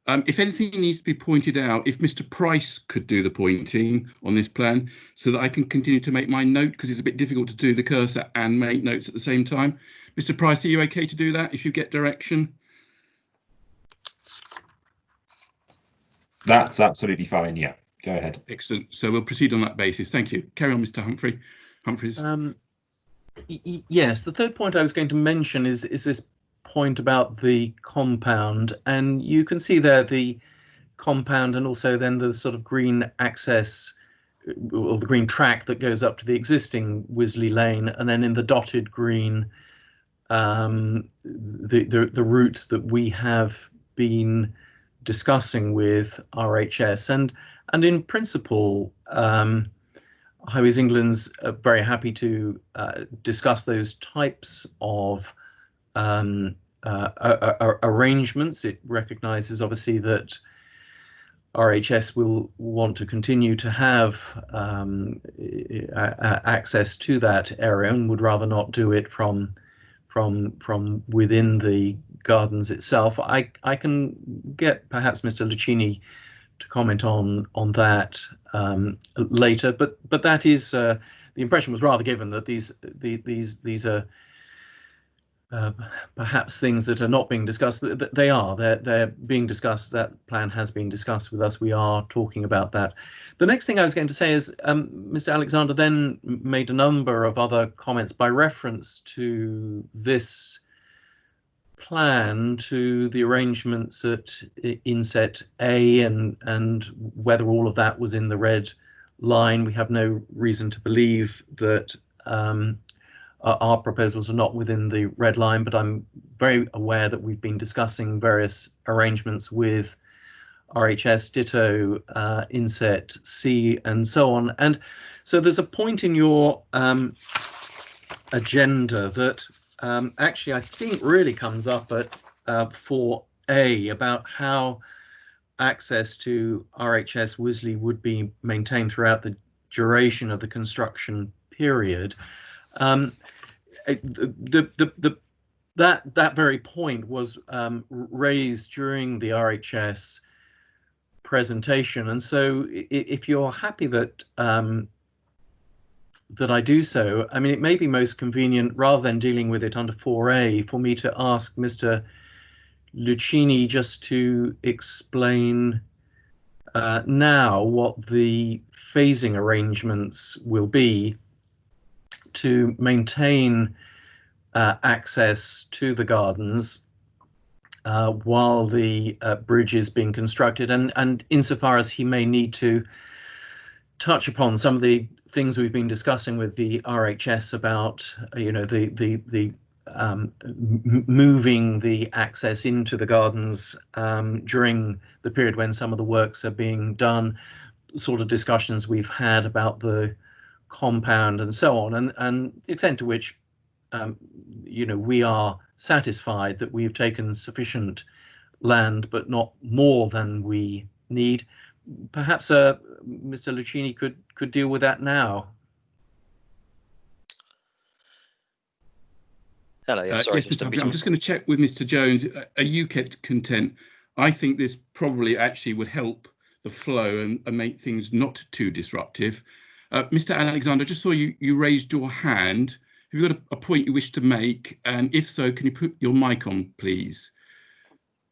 if anything needs to be pointed out, if Mr. Price could do the pointing on this plan so that I can continue to make my note, because it's a bit difficult to do the cursor and make notes at the same time. Mr. Price, are you okay to do that if you get direction? That's absolutely fine. Yeah, go ahead. Excellent. So we'll proceed on that basis. Thank you. Carry on, Mr. Humphries. Yes, the third point I was going to mention is this point about the compound, and you can see there the compound and also then the sort of green access or the green track that goes up to the existing Wisley Lane, and then in the dotted green the route that we have been discussing with RHS, and in principle Highways England's very happy to discuss those types of arrangements. It recognises obviously that RHS will want to continue to have access to that area and would rather not do it from within the gardens itself. I can get perhaps Mr. Lucchini to comment on that later, but that is the impression was rather given that these are perhaps things that are not being discussed. They're being discussed. That plan has been discussed with us. We are talking about that. The next thing I was going to say is Mr. Alexander then made a number of other comments by reference to this plan, to the arrangements at inset A, and whether all of that was in the red line. We have no reason to believe that our proposals are not within the red line, but I'm very aware that we've been discussing various arrangements with RHS, ditto inset C, and so on. And so there's a point in your agenda that actually I think really comes up at 4A about how access to RHS Wisley would be maintained throughout the duration of the construction period. That very point was raised during the RHS presentation, and so if you're happy that that I do so, I mean, it may be most convenient, rather than dealing with it under 4A, for me to ask Mr. Lucchini just to explain now what the phasing arrangements will be to maintain access to the gardens while the bridge is being constructed, and insofar as he may need to touch upon some of the things we've been discussing with the RHS about, you know, the moving the access into the gardens during the period when some of the works are being done. sort of discussions we've had about the compound and so on, and the extent to which we are satisfied that we've taken sufficient land, but not more than we need. Perhaps Mr. Lucchini could deal with that now. Hello, yeah, sorry. Yes, I'm just going to check with Mr. Jones. Are you content? I think this probably actually would help the flow and make things not too disruptive. Mr. Alexander, I just saw you raised your hand. Have you got a point you wish to make? And if so, can you put your mic on, please?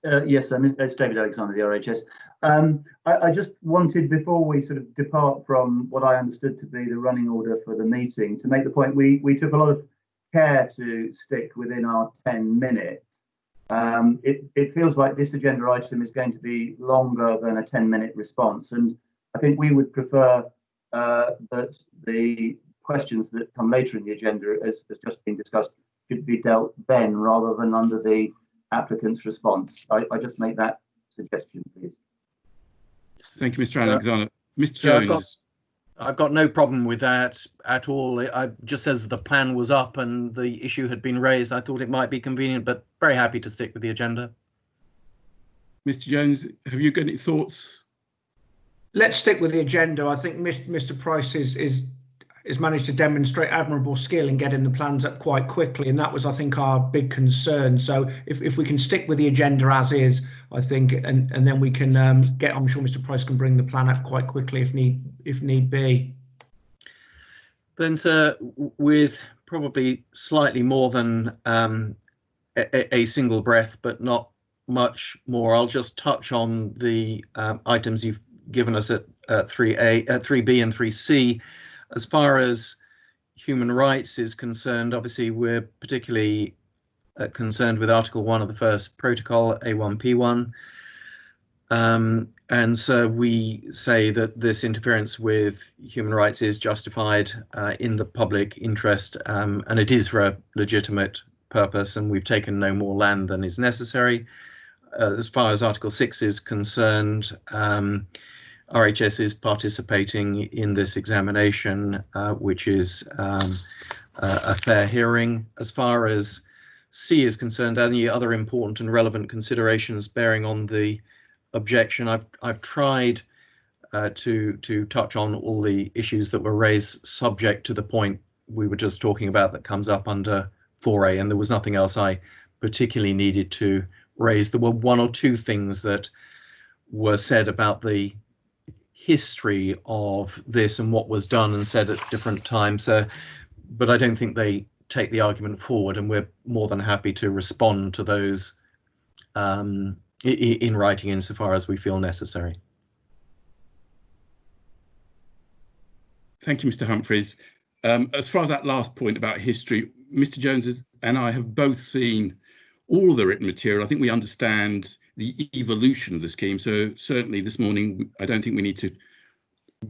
Yes, it's David Alexander, the RHS. I just wanted, before we sort of depart from what I understood to be the running order for the meeting, to make the point we took a lot of care to stick within our 10 minutes. It feels like this agenda item is going to be longer than a 10-minute response, and I think we would prefer that the questions that come later in the agenda, as just been discussed, should be dealt then rather than under the applicant's response. I just make that suggestion, please. Thank you, Mr. Alexander. Mr. Jones. I've got no problem with that at all. Just as the plan was up and the issue had been raised, I thought it might be convenient, but very happy to stick with the agenda. Mr. Jones, have you got any thoughts? Let's stick with the agenda. I think Mr. Price is managed to demonstrate admirable skill in getting the plans up quite quickly, and that was, I think, our big concern. So if we can stick with the agenda as is, I think, and then we can get, I'm sure Mr. Price can bring the plan up quite quickly if need be. Then, sir, with probably slightly more than a single breath, but not much more, I'll just touch on the items you've given us at 3A, 3B and 3C. As far as human rights is concerned, obviously we're particularly concerned with Article 1 of the first protocol, A1P1. And so we say that this interference with human rights is justified in the public interest, and it is for a legitimate purpose, and we've taken no more land than is necessary. As far as Article 6 is concerned, RHS is participating in this examination, which is a fair hearing. As far as C is concerned, any other important and relevant considerations bearing on the objection, I've tried to touch on all the issues that were raised subject to the point we were just talking about that comes up under 4A, and there was nothing else I particularly needed to raise. There were one or two things that were said about the history of this and what was done and said at different times, but I don't think they take the argument forward, and we're more than happy to respond to those in writing insofar as we feel necessary. Thank you, Mr. Humphreys. As far as that last point about history, Mr. Jones and I have both seen all the written material. I think we understand the evolution of the scheme. So certainly this morning, I don't think we need to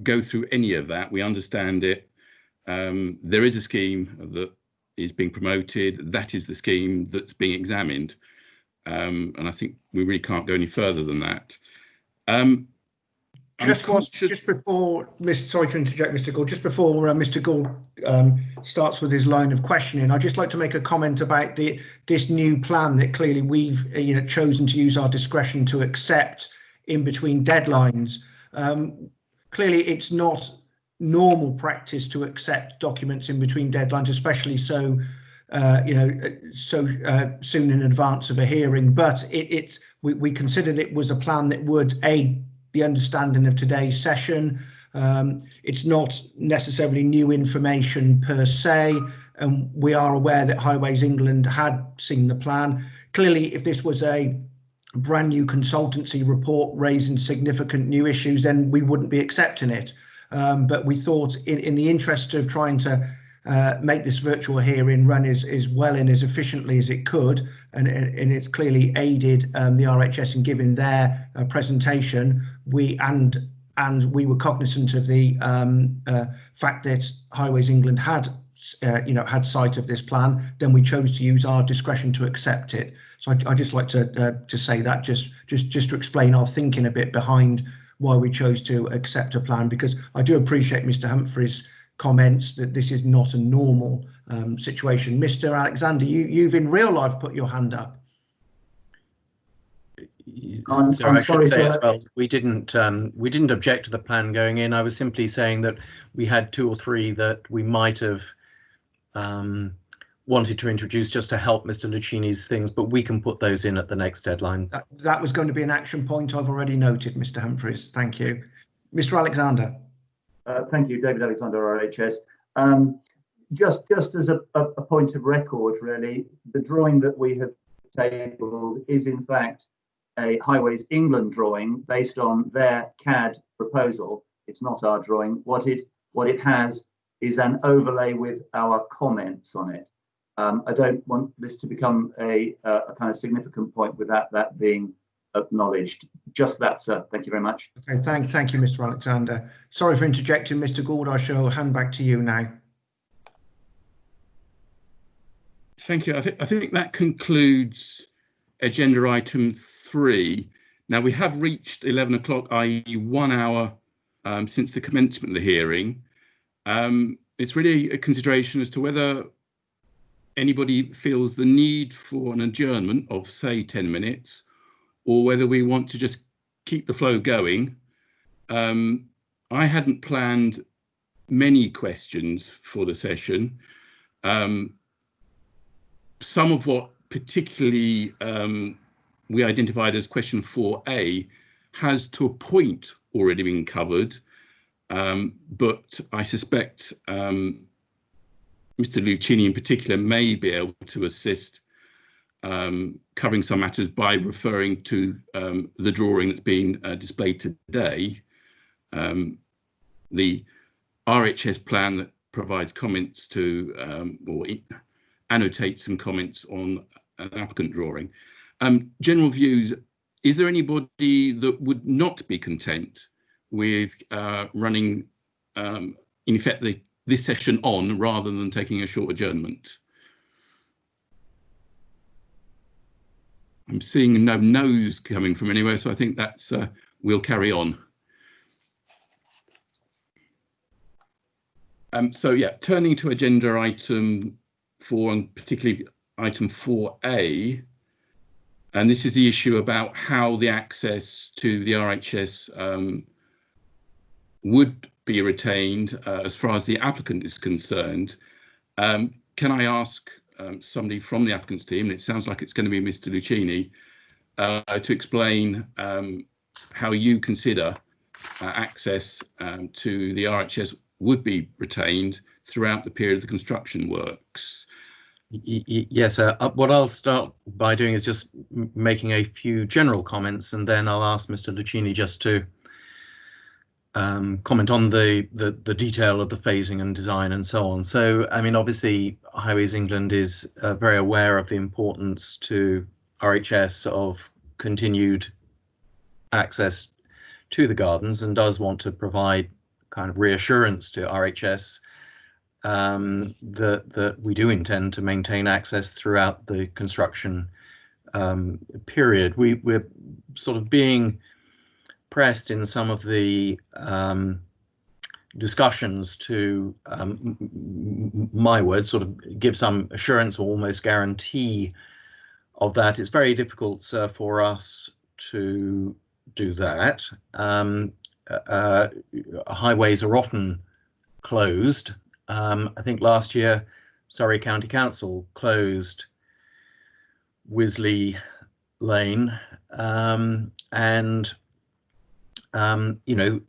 go through any of that. We understand it. There is a scheme that is being promoted. That is the scheme that's being examined. And I think we really can't go any further than that. Just before, sorry to interject, Mr. Gould, just before Mr. Gould starts with his line of questioning, I'd just like to make a comment about this new plan that clearly we've chosen to use our discretion to accept in between deadlines. Clearly, it's not normal practice to accept documents in between deadlines, especially so soon in advance of a hearing. But we considered it was a plan that would the understanding of today's session. It's not necessarily new information per se, and we are aware that Highways England had seen the plan. Clearly, if this was a brand new consultancy report raising significant new issues, then we wouldn't be accepting it. But we thought in the interest of trying to make this virtual hearing run as well and as efficiently as it could, and it's clearly aided the RHS in giving their presentation. We were cognizant of the fact that Highways England had sight of this plan. Then we chose to use our discretion to accept it. So I just like to say that just to explain our thinking a bit behind why we chose to accept a plan, because I do appreciate Mr. Humphrey's comments that this is not a normal situation. Mr. Alexander, you've in real life put your hand up. I'm I sorry, should say as sir. well, we didn't object to the plan going in. I was simply saying that we had 2 or 3 that we might have wanted to introduce just to help Mr. Lucchini's things, but we can put those in at the next deadline. That was going to be an action point I've already noted, Mr. Humphreys. Thank you. Mr. Alexander. Thank you, David Alexander, RHS. Just as a point of record, really, the drawing that we have tabled is in fact a Highways England drawing based on their CAD proposal. It's not our drawing. What it has is an overlay with our comments on it. I don't want this to become a kind of significant point without that being acknowledged. Just that, sir. Thank you very much. Okay, thank you, Mr. Alexander. Sorry for interjecting, Mr. Gould. I shall hand back to you now. Thank you. I think that concludes agenda item 3. Now we have reached 11 o'clock, i.e. 1 hour since the commencement of the hearing. It's really a consideration as to whether anybody feels the need for an adjournment of, say, 10 minutes, or whether we want to just keep the flow going. I hadn't planned many questions for the session. Some of what particularly we identified as question 4A has to a point already been covered, but I suspect Mr. Lucchini in particular may be able to assist covering some matters by referring to the drawing that's been displayed today, the RHS plan that provides comments to or annotates some comments on an applicant drawing. General views, is there anybody that would not be content with running in effect this session on rather than taking a short adjournment? I'm seeing no no's coming from anywhere, so I think that's we'll carry on. So yeah, turning to agenda item 4 and particularly item 4A, and this is the issue about how the access to the RHS would be retained as far as the applicant is concerned. Can I ask somebody from the applicant's team, and it sounds like it's going to be Mr. Lucchini, to explain how you consider access to the RHS would be retained throughout the period of the construction works? Yes, what I'll start by doing is just making a few general comments, and then I'll ask Mr. Lucchini just to comment on the detail of the phasing and design and so on. So, I mean, obviously, Highways England is very aware of the importance to RHS of continued access to the gardens and does want to provide kind of reassurance to RHS that we do intend to maintain access throughout the construction period. We're sort of being pressed in some of the discussions to, my words, sort of give some assurance or almost guarantee of that. It's very difficult for us to do that. Highways are often closed. I think last year Surrey County Council closed Wisley Lane, and you know,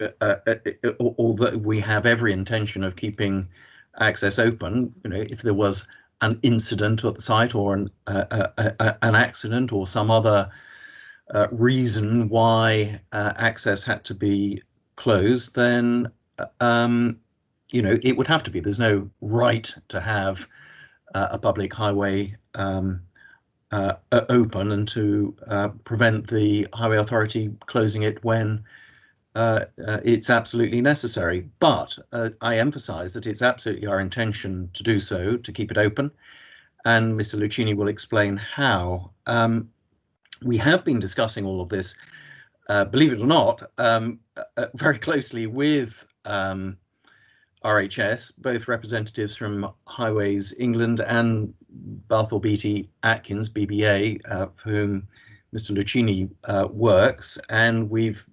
although we have every intention of keeping access open, you know, if there was an incident at the site or an accident or some other reason why access had to be closed, then you know, it would have to be. There's no right to have a public highway open and to prevent the highway authority closing it when it's absolutely necessary. But I emphasize that it's absolutely our intention to do so, to keep it open, and Mr. Lucchini will explain how. We have been discussing all of this believe it or not, very closely with RHS, both representatives from Highways England and Balfour Beatty Atkins, BBA, for whom Mr. Lucchini works, and we've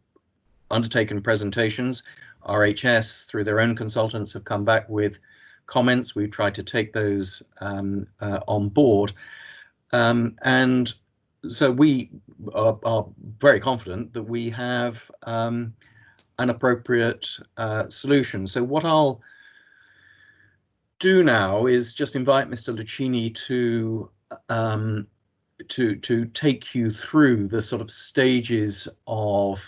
undertaken presentations. RHS, through their own consultants, have come back with comments. We've tried to take those on board, and so we are very confident that we have an appropriate solution. So what I'll do now is just invite Mr. Lucchini to take you through the sort of stages of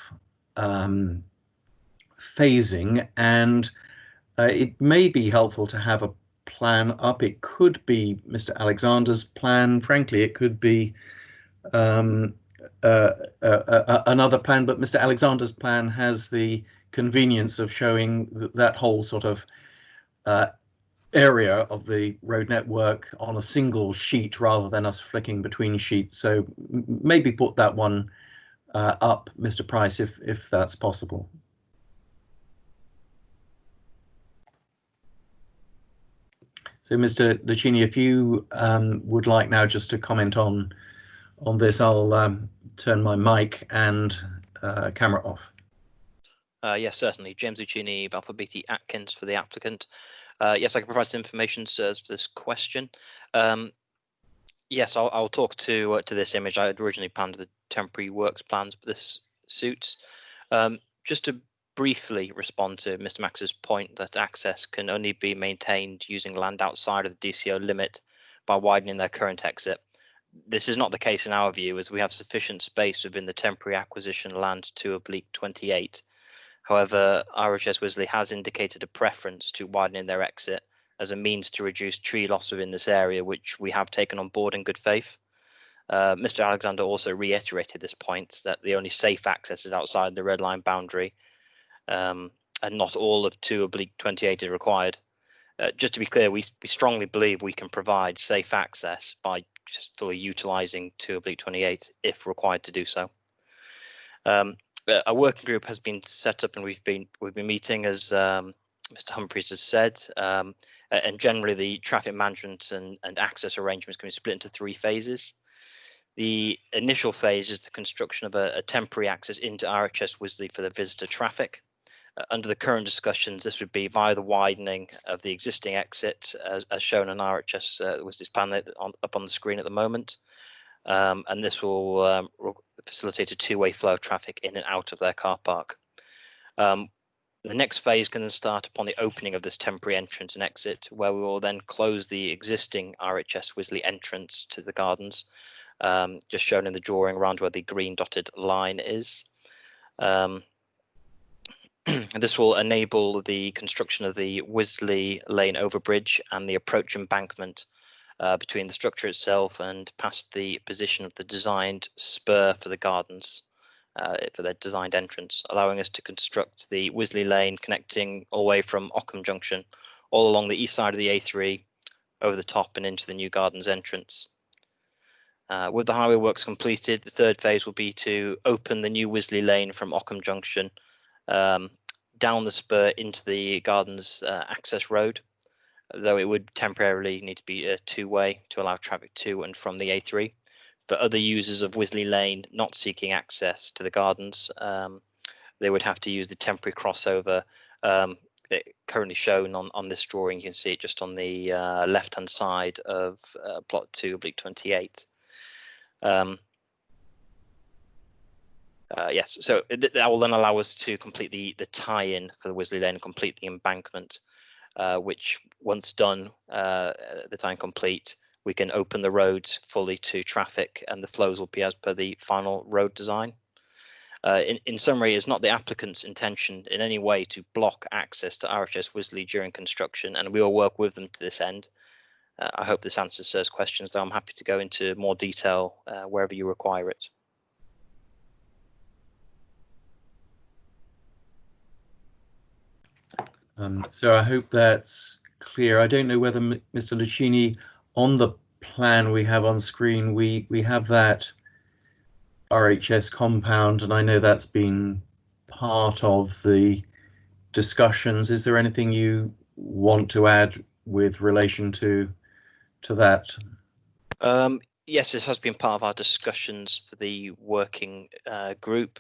phasing, and it may be helpful to have a plan up. It could be Mr. Alexander's plan. Frankly, it could be another plan, but Mr. Alexander's plan has the convenience of showing that whole sort of area of the road network on a single sheet rather than us flicking between sheets. So maybe put that one up, Mr. Price, if that's possible. So Mr. Lucchini, if you would like now just to comment on this, I'll turn my mic and camera off. Yes, certainly. James Lucchini, Balfour Beatty Atkins for the applicant. Yes, I can provide some information, sirs, for this question. Yes, I'll talk to this image. I had originally planned the temporary works plans, but this suits. Just to briefly respond to Mr. Max's point that access can only be maintained using land outside of the DCO limit by widening their current exit. This is not the case in our view, as we have sufficient space within the temporary acquisition land 2/28. However, RHS Wisley has indicated a preference to widening their exit as a means to reduce tree loss within this area, which we have taken on board in good faith. Mr. Alexander also reiterated this point, that the only safe access is outside the red line boundary, and not all of 2/28 is required. Just to be clear, we strongly believe we can provide safe access by just fully utilising 2/28 if required to do so. A working group has been set up, and we've been meeting, as Mr. Humphreys has said, and generally the traffic management and access arrangements can be split into 3 phases. The initial phase is the construction of a temporary access into RHS Wisley for the visitor traffic. Under the current discussions, this would be via the widening of the existing exit, as shown on RHS Wisley's plan up on the screen at the moment. And this will facilitate a 2-way flow of traffic in and out of their car park. The next phase can then start upon the opening of this temporary entrance and exit, where we will then close the existing RHS Wisley entrance to the gardens, just shown in the drawing around where the green dotted line is. This will enable the construction of the Wisley Lane overbridge and the approach embankment between the structure itself and past the position of the designed spur for the gardens, for their designed entrance, allowing us to construct the Wisley Lane connecting all the way from Ockham Junction all along the east side of the A3, over the top and into the new gardens entrance. With the highway works completed, the third phase will be to open the new Wisley Lane from Ockham Junction down the spur into the gardens access road, though it would temporarily need to be a 2-way to allow traffic to and from the A3. For other users of Wisley Lane not seeking access to the gardens, they would have to use the temporary crossover currently shown on this drawing. You can see it just on the left-hand side of plot 2/28. Yes, so that will then allow us to complete the tie-in for the Wisley Lane and complete the embankment, which once done, the tie-in complete, we can open the road fully to traffic and the flows will be as per the final road design. In summary, it's not the applicant's intention in any way to block access to RHS Wisley during construction, and we will work with them to this end. I hope this answers Sir's questions, though I'm happy to go into more detail wherever you require it. So I hope that's clear. I don't know whether Mr. Lucchini, on the plan we have on screen, we have that RHS compound, and I know that's been part of the discussions. Is there anything you want to add with relation to that? Yes, this has been part of our discussions for the working group.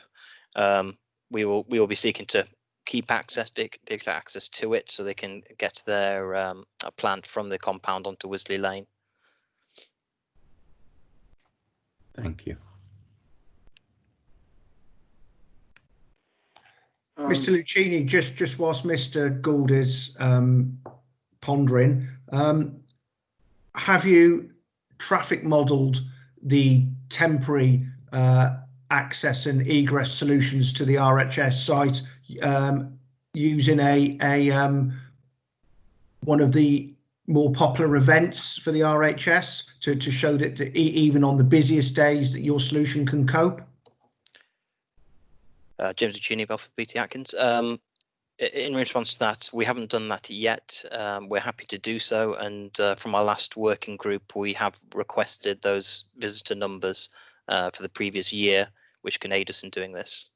We will be seeking to keep access, vehicular access to it, so they can get their plant from the compound onto Wisley Lane. Thank you. Mr. Lucchini, just whilst Mr. Gould is pondering, have you traffic modelled the temporary access and egress solutions to the RHS site using a one of the more popular events for the RHS to show that even on the busiest days that your solution can cope? James Lucchini, Belford BT Atkins. In response to that, we haven't done that yet. We're happy to do so, and from our last working group, we have requested those visitor numbers for the previous year, which can aid us in doing this.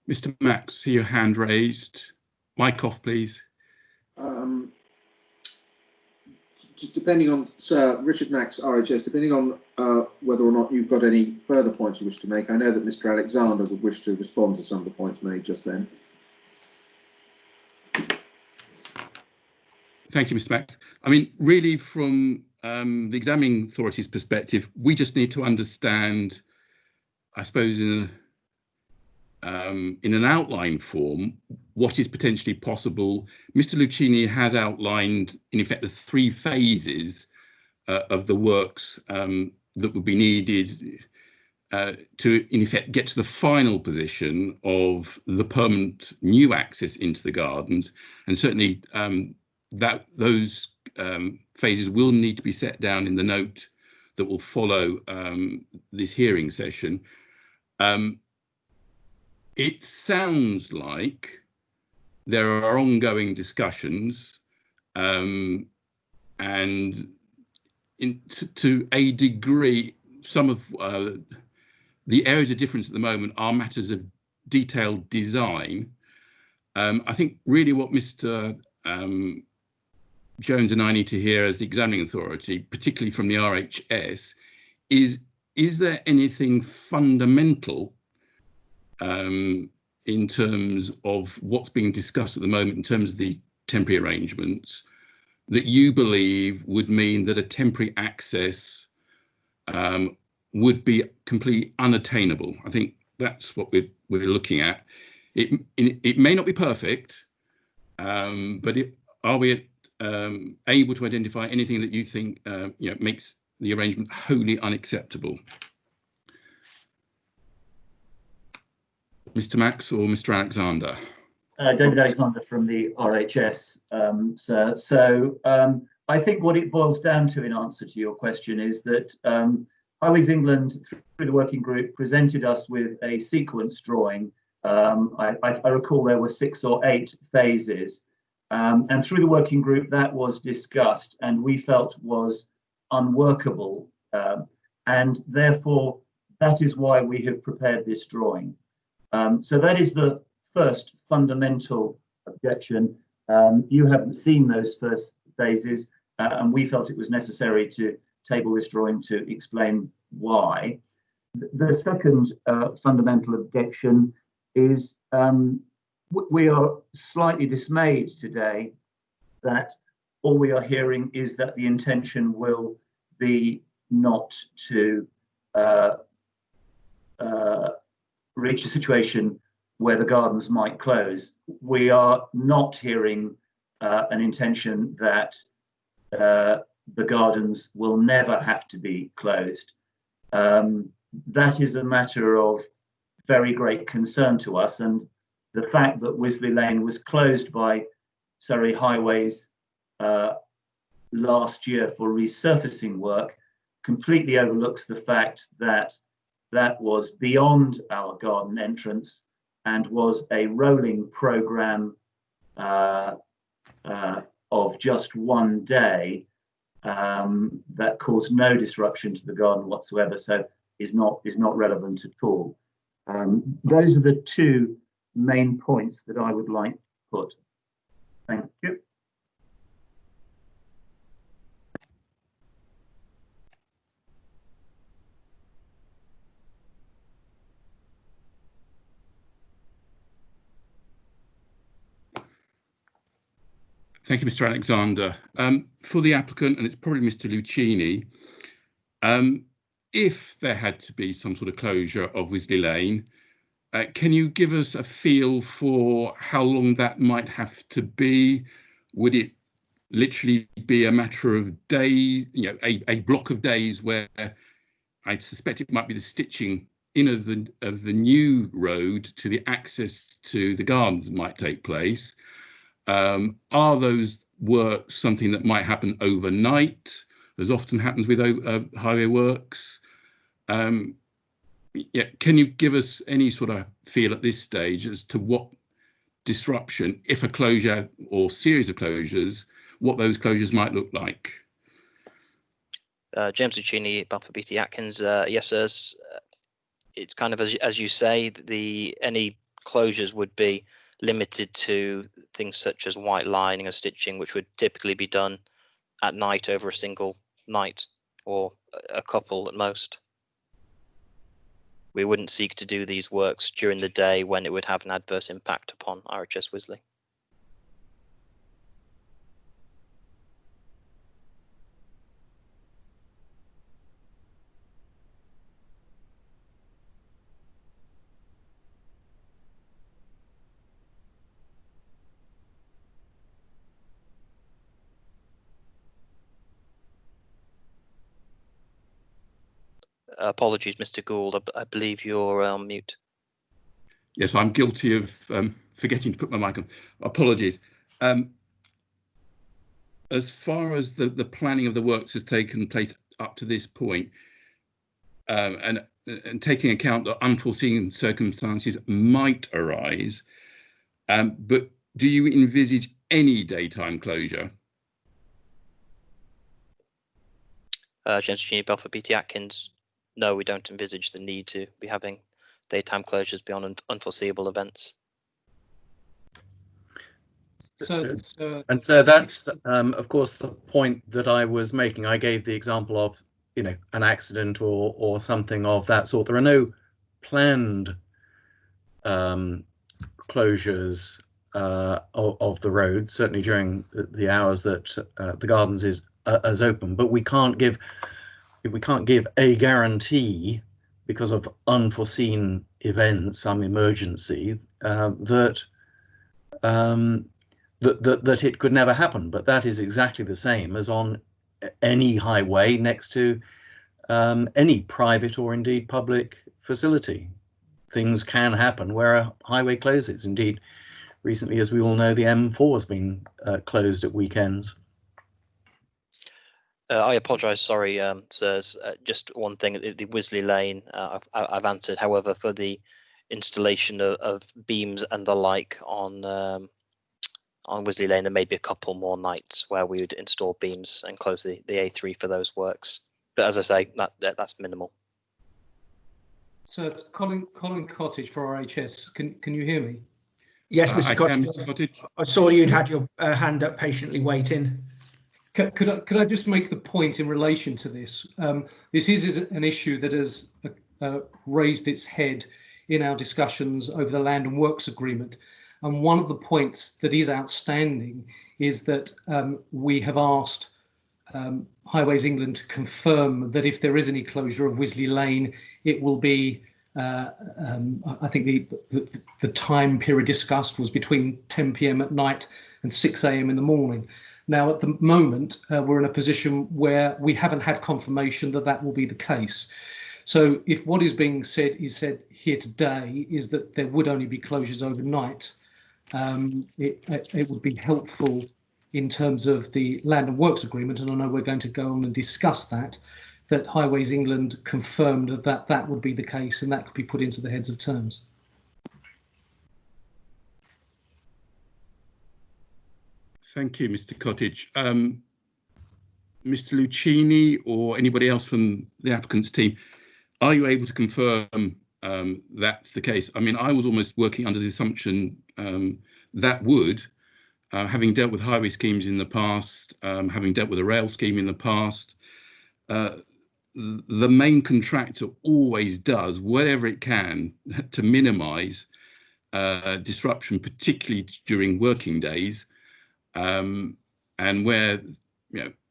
Mr. Max, see your hand raised. Mic off, please. Depending on, Sir Richard Max, RHS, depending on whether or not you've got any further points you wish to make, I know that Mr. Alexander would wish to respond to some of the points made just then. Thank you, Mr. Max. I mean, really, from the examining authority's perspective, we just need to understand, I suppose, in an outline form, what is potentially possible. Mr. Lucchini has outlined, in effect, the 3 phases of the works that would be needed to, in effect, get to the final position of the permanent new access into the gardens. And certainly those phases will need to be set down in the note that will follow this hearing session. It sounds like there are ongoing discussions, and to a degree, some of the areas of difference at the moment are matters of detailed design. I think really what Mr. Jones and I need to hear as the examining authority, particularly from the RHS, is there anything fundamental in terms of what's being discussed at the moment in terms of these temporary arrangements that you believe would mean that a temporary access would be completely unattainable? I think that's what we're looking at. It may not be perfect, but are we able to identify anything that you think makes the arrangement wholly unacceptable? Mr. Max or Mr. Alexander? David Alexander from the RHS, sir. So I think what it boils down to in answer to your question is that Highways England, through the working group, presented us with a sequence drawing. I recall there were 6 or 8 phases. And through the working group, that was discussed and we felt was unworkable. And therefore, that is why we have prepared this drawing. So that is the first fundamental objection. You haven't seen those first phases, and we felt it was necessary to table this drawing to explain why. The second fundamental objection is we are slightly dismayed today that all we are hearing is that the intention will be not to reach a situation where the gardens might close. We are not hearing an intention that the gardens will never have to be closed. That is a matter of very great concern to us, and the fact that Wisley Lane was closed by Surrey Highways last year for resurfacing work completely overlooks the fact that that was beyond our garden entrance and was a rolling programme of just one day that caused no disruption to the garden whatsoever, so is not relevant at all. Those are the two main points that I would like to put. Thank you. Thank you, Mr. Alexander. For the applicant, and it's probably Mr. Lucchini, if there had to be some sort of closure of Wisley Lane, can you give us a feel for how long that might have to be? Would it literally be a matter of days, a block of days where I suspect it might be the stitching in of the new road to the access to the gardens might take place? Are those works something that might happen overnight, as often happens with highway works? Yeah, can you give us any sort of feel at this stage as to what disruption, if a closure or series of closures, what those closures might look like? James Lucchini, Balfour Beatty Atkins. Yes, it's kind of as you say, any closures would be limited to things such as white lining or stitching, which would typically be done at night over a single night or a couple at most. We wouldn't seek to do these works during the day when it would have an adverse impact upon RHS Wisley. Apologies, Mr. Gould. I believe you're on mute. Yes, I'm guilty of forgetting to put my mic on. Apologies. As far as the planning of the works has taken place up to this point, and taking account that unforeseen circumstances might arise, but do you envisage any daytime closure? James Lucchini, Balfour Beatty Atkins. No, we don't envisage the need to be having daytime closures beyond unforeseeable events. So that's of course the point that I was making. I gave the example of an accident or something of that sort. There are no planned closures of the road, certainly during the hours that the gardens is as open, but we can't give a guarantee because of unforeseen events, some emergency, that it could never happen. But that is exactly the same as on any highway next to any private or indeed public facility. Things can happen where a highway closes. Indeed, recently, as we all know, the M4 has been closed at weekends. I apologise, sorry, sirs. Just one thing, the Wisley Lane, I've answered. However, for the installation of beams and the like on Wisley Lane, there may be a couple more nights where we would install beams and close the A3 for those works. But as I say, that's minimal. So it's Colin Cottage for RHS. Can you hear me? Yes, Mr. Cottage. I saw you'd had your hand up patiently waiting. Could I just make the point in relation to this? This is an issue that has raised its head in our discussions over the Land and Works Agreement. And one of the points that is outstanding is that we have asked Highways England to confirm that if there is any closure of Wisley Lane, it will be, I think the time period discussed was between 10 p.m. at night and 6 a.m. in the morning. Now, at the moment, we're in a position where we haven't had confirmation that that will be the case. So if what is being said is said here today is that there would only be closures overnight, it would be helpful in terms of the Land and Works Agreement, and I know we're going to go on and discuss that Highways England confirmed that would be the case and that could be put into the heads of terms. Thank you, Mr. Cottage. Mr. Lucchini or anybody else from the applicant's team, are you able to confirm that's the case? I mean, I was almost working under the assumption that would, having dealt with highway schemes in the past, having dealt with a rail scheme in the past, the main contractor always does whatever it can to minimise disruption, particularly during working days, and where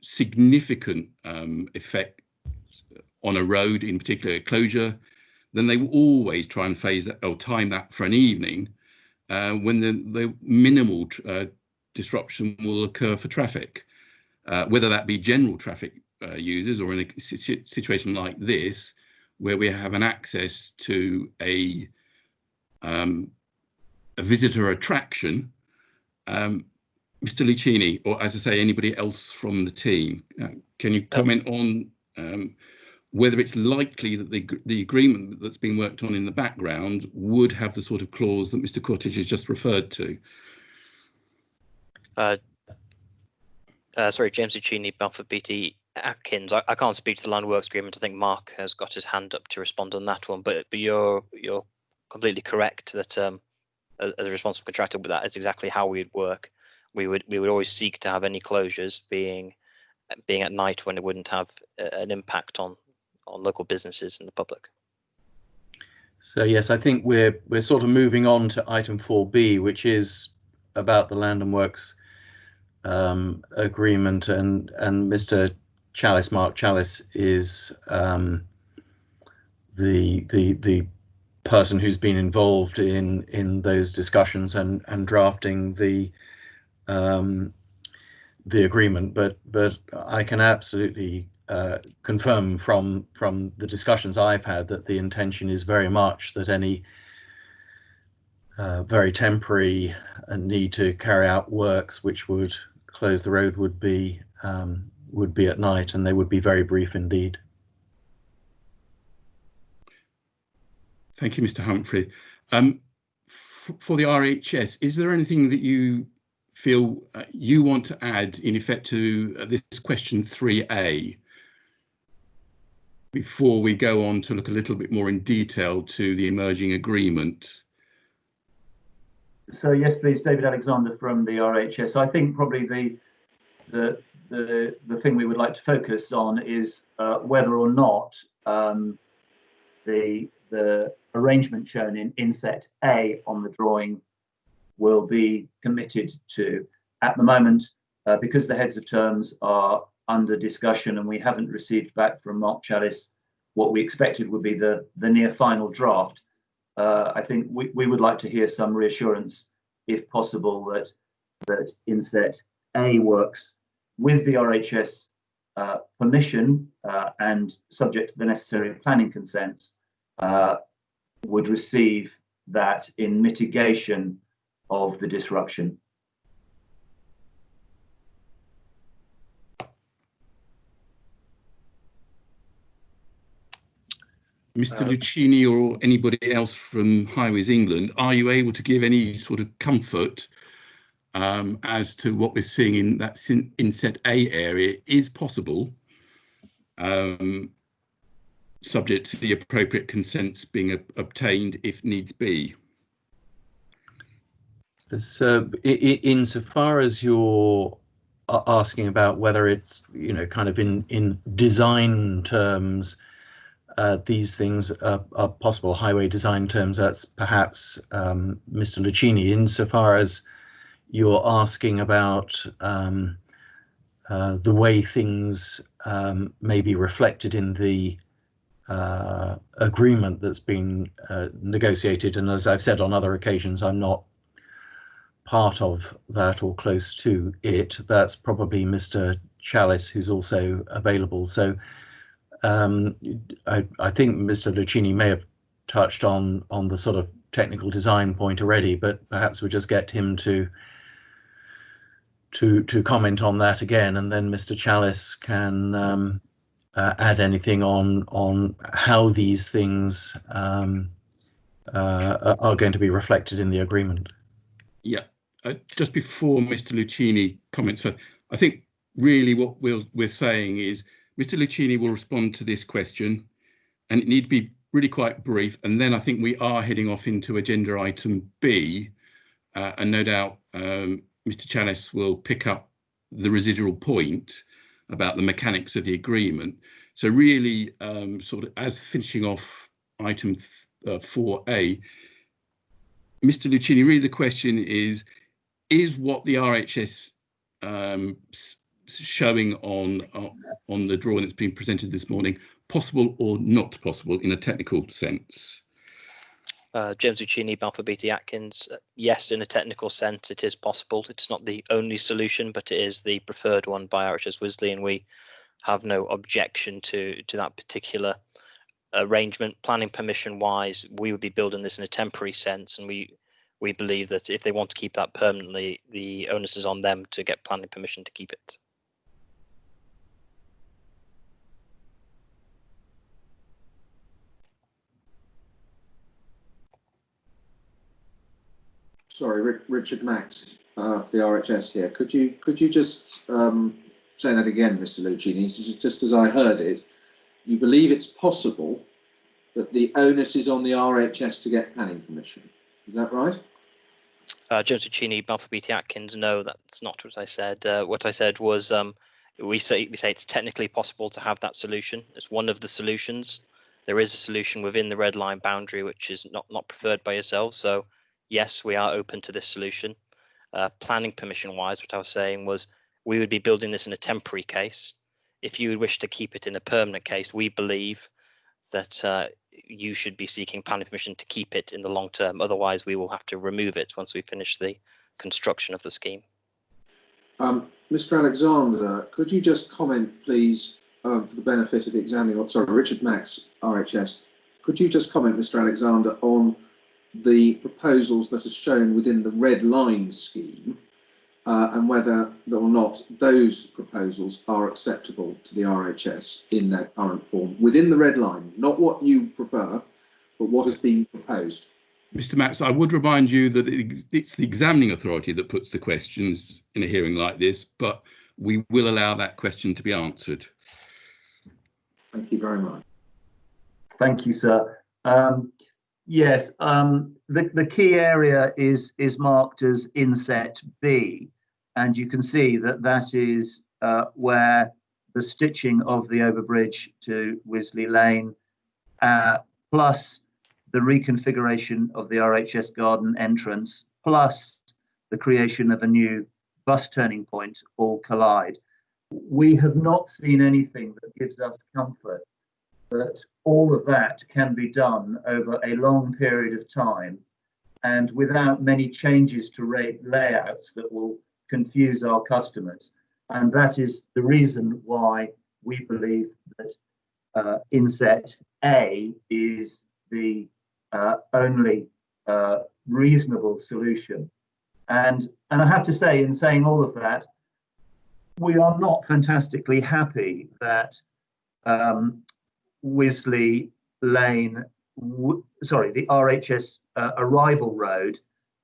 significant effect on a road, in particular a closure, then they will always try and phase that or time that for an evening when the minimal disruption will occur for traffic, whether that be general traffic users or in a situation like this, where we have an access to a visitor attraction. Mr. Lucchini, or as I say, anybody else from the team, can you comment on whether it's likely that the agreement that's being worked on in the background would have the sort of clause that Mr. Cottage has just referred to? Sorry, James Lucchini, Balfour Beatty Atkins. I can't speak to the land works agreement. I think Mark has got his hand up to respond on that one, but you're completely correct that as a responsible contractor, that is exactly how we'd work. We would always seek to have any closures being at night when it wouldn't have an impact on local businesses and the public. So yes, I think we're sort of moving on to item 4B, which is about the Land and Works agreement, and Mr. Chalice, Mark Chalice, is the person who's been involved in those discussions and drafting the agreement, but I can absolutely confirm from the discussions I've had that the intention is very much that any very temporary need to carry out works which would close the road would be at night, and they would be very brief indeed. Thank you, Mr. Humphrey. For the RHS, is there anything that you feel you want to add in effect to this question 3A before we go on to look a little bit more in detail to the emerging agreement? So yes, please, David Alexander from the RHS. I think probably the thing we would like to focus on is whether or not the arrangement shown in inset A on the drawing will be committed to. At the moment, because the heads of terms are under discussion and we haven't received back from Mark Chalice what we expected would be the near final draft, I think we would like to hear some reassurance, if possible, that inset A works with the RHS permission and subject to the necessary planning consents, would receive that in mitigation of the disruption. Mr. Lucchini or anybody else from Highways England, are you able to give any sort of comfort as to what we're seeing in that inset A area is possible, subject to the appropriate consents being obtained if needs be? So insofar as you're asking about whether it's, kind of in design terms, these things are possible, highway design terms, that's perhaps Mr. Lucchini. Insofar as you're asking about the way things may be reflected in the agreement that's been negotiated, and as I've said on other occasions, I'm not part of that or close to it. That's probably Mr. Chalice, who's also available. So I think Mr. Lucchini may have touched on the sort of technical design point already, but perhaps we'll just get him to comment on that again, and then Mr. Chalice can add anything on how these things are going to be reflected in the agreement. Yeah, just before Mr. Lucchini comments, I think really what we're saying is Mr. Lucchini will respond to this question, and it need to be really quite brief. And then I think we are heading off into agenda item B, and no doubt Mr. Chalice will pick up the residual point about the mechanics of the agreement. So really, sort of as finishing off item 4A, Mr. Lucchini, really the question is what the RHS showing on the drawing that's been presented this morning possible or not possible in a technical sense? James Lucchini, Balfour Beatty Atkins. Yes, in a technical sense, it is possible. It's not the only solution, but it is the preferred one by RHS Wisley, and we have no objection to that particular arrangement. Planning permission wise, we would be building this in a temporary sense, and we believe that if they want to keep that permanently, the onus is on them to get planning permission to keep it. Sorry, Richard Max for the RHS here. Could you just say that again, Mr. Lucchini? Just as I heard it, you believe it's possible that the onus is on the RHS to get planning permission. Is that right? James Lucchini, Balfour Beatty Atkins. No, that's not what I said. What I said was we say it's technically possible to have that solution. It's one of the solutions. There is a solution within the red line boundary which is not preferred by yourselves. So yes, we are open to this solution. Planning permission wise, what I was saying was we would be building this in a temporary case. If you wish to keep it in a permanent case, we believe that you should be seeking planning permission to keep it in the long term. Otherwise, we will have to remove it once we finish the construction of the scheme. Mr. Alexander, could you just comment, please, for the benefit of the examining, sorry, Richard Max, RHS, could you just comment, Mr. Alexander, on the proposals that are shown within the red line scheme and whether or not those proposals are acceptable to the RHS in their current form within the red line, not what you prefer, but what has been proposed? Mr. Max, I would remind you that it's the examining authority that puts the questions in a hearing like this, but we will allow that question to be answered. Thank you very much. Thank you, sir. Yes, the key area is marked as inset B, and you can see that is where the stitching of the overbridge to Wisley Lane, plus the reconfiguration of the RHS garden entrance, plus the creation of a new bus turning point all collide. We have not seen anything that gives us comfort that all of that can be done over a long period of time and without many changes to layouts that will confuse our customers. And that is the reason why we believe that inset A is the only reasonable solution. And I have to say, in saying all of that, we are not fantastically happy that Wisley Lane, the RHS arrival road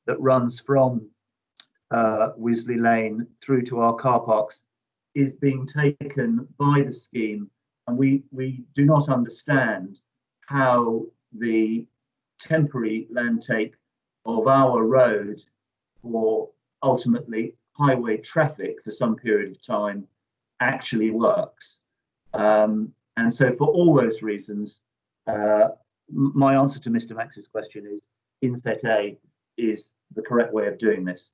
that runs from Wisley Lane through to our car parks is being taken by the scheme, and we do not understand how the temporary land take of our road for ultimately highway traffic for some period of time actually works. And so for all those reasons, my answer to Mr. Max's question is inset A is the correct way of doing this.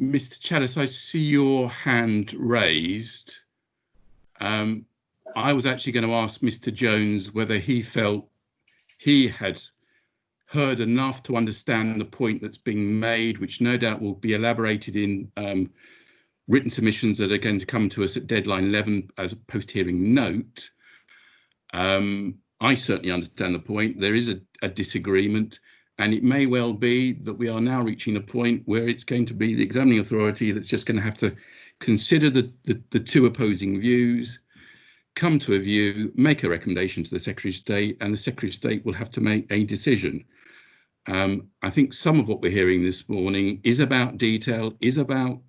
Mr. Chalice, I see your hand raised. I was actually going to ask Mr. Jones whether he felt he had heard enough to understand the point that's being made, which no doubt will be elaborated in written submissions that are going to come to us at deadline 11 as a post-hearing note. I certainly understand the point. There is a disagreement, and it may well be that we are now reaching a point where it's going to be the examining authority that's just going to have to consider the two opposing views, come to a view, make a recommendation to the Secretary of State, and the Secretary of State will have to make a decision. I think some of what we're hearing this morning is about detail, is about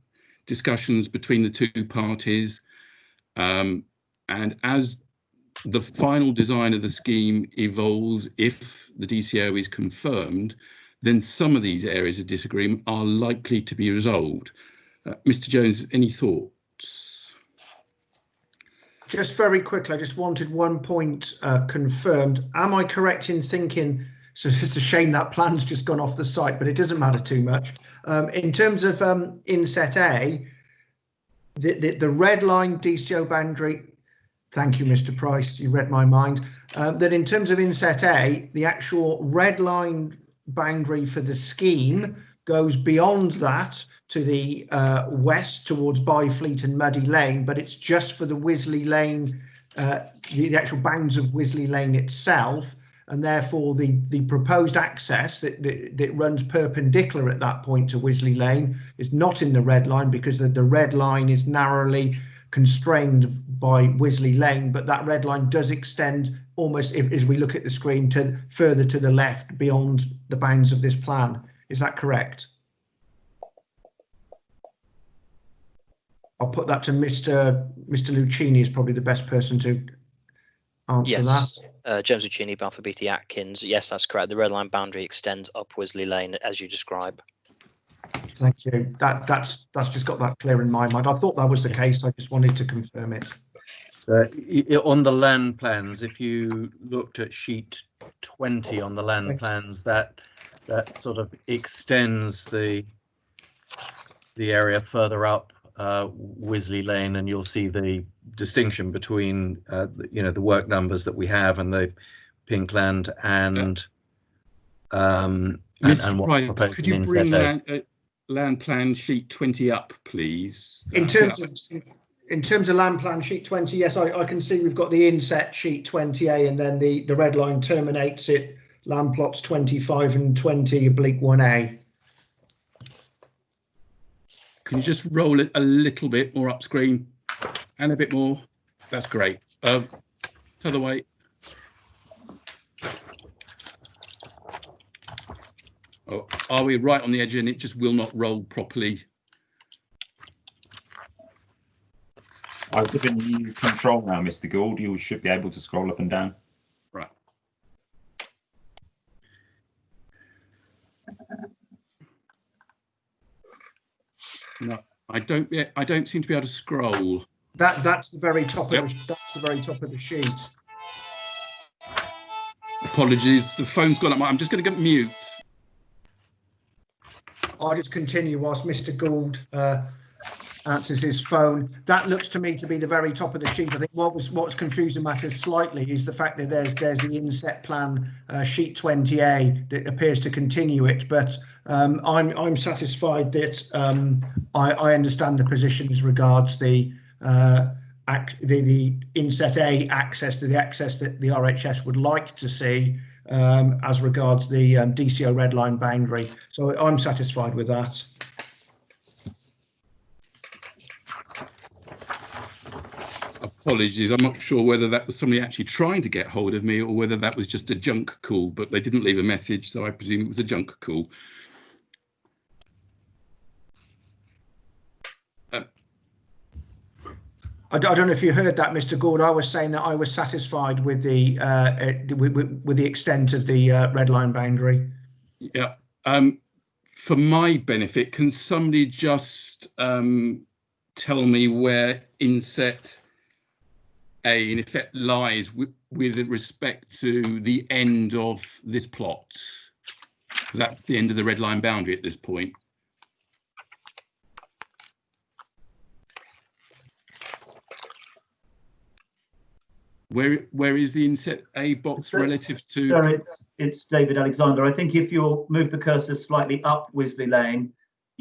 discussions between the two parties, and as the final design of the scheme evolves, if the DCO is confirmed, then some of these areas of disagreement are likely to be resolved. Mr. Jones, any thoughts? Just very quickly, I just wanted one point confirmed. Am I correct in thinking, so it's a shame that plan's just gone off the site, but it doesn't matter too much. In terms of inset A, the red line DCO boundary, thank you, Mr. Price, you read my mind, that in terms of inset A, the actual red line boundary for the scheme goes beyond that to the west towards Byfleet and Muddy Lane, but it's just for the Wisley Lane, the actual bounds of Wisley Lane itself, and therefore the proposed access that runs perpendicular at that point to Wisley Lane is not in the red line, because the red line is narrowly constrained by Wisley Lane, but that red line does extend almost, as we look at the screen, to further to the left beyond the bounds of this plan. Is that correct? I'll put that to Mr. Lucchini, is probably the best person to answer that. James Lucchini, Balfour Beatty Atkins. Yes, that's correct. The red line boundary extends up Wisley Lane as you describe. Thank you. That's just got that clear in my mind. I thought that was the case. I just wanted to confirm it. On the land plans, if you looked at sheet 20 on the land plans, that sort of extends the area further up Wisley Lane, and you'll see the distinction between the work numbers that we have and the pink land and Mr. Price, proposed could you bring land plan sheet 20 up, please? In terms of land plan sheet 20, yes, I can see we've got the inset sheet 20A, and then the red line terminates at land plots 25 and 20/1A. Can you just roll it a little bit more up screen and a bit more? That's great. Further way. Oh, are we right on the edge and it just will not roll properly? I've given you control now, Mr. Gould. You should be able to scroll up and down. Right. No, I don't seem to be able to scroll. That's the very top of that's the very top of the sheet. Apologies, the phone's gone up. I'm just going to get mute. I'll just continue whilst Mr. Gould answers his phone. That looks to me to be the very top of the sheet. I think what's confusing matters slightly is the fact that there's the inset plan sheet 20A that appears to continue it, but I'm satisfied that I understand the position as regards the inset A access to the access that the RHS would like to see as regards the DCO red line boundary. So I'm satisfied with that. Apologies, I'm not sure whether that was somebody actually trying to get hold of me or whether that was just a junk call, but they didn't leave a message, so I presume it was a junk call. I don't know if you heard that, Mr. Gould. I was saying that I was satisfied with the extent of the red line boundary. Yeah. For my benefit, can somebody just tell me where inset A in effect lies with respect to the end of this plot? That's the end of the red line boundary at this point. Where is the inset A box relative to? So it's David Alexander. I think if you move the cursor slightly up Wisley Lane,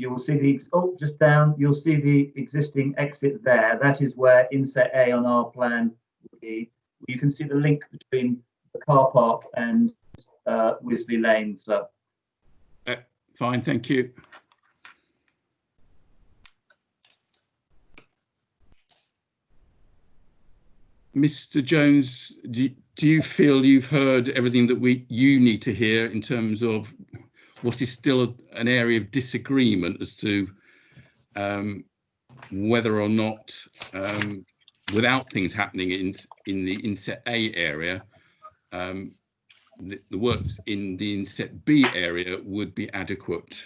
you will see the, oh, just down, you'll see the existing exit there. That is where inset A on our plan will be. You can see the link between the car park and Wisley Lane, sir. Fine, thank you. Mr. Jones, do you feel you've heard everything that you need to hear in terms of what is still an area of disagreement as to whether or not, without things happening in the inset A area, the works in the inset B area would be adequate?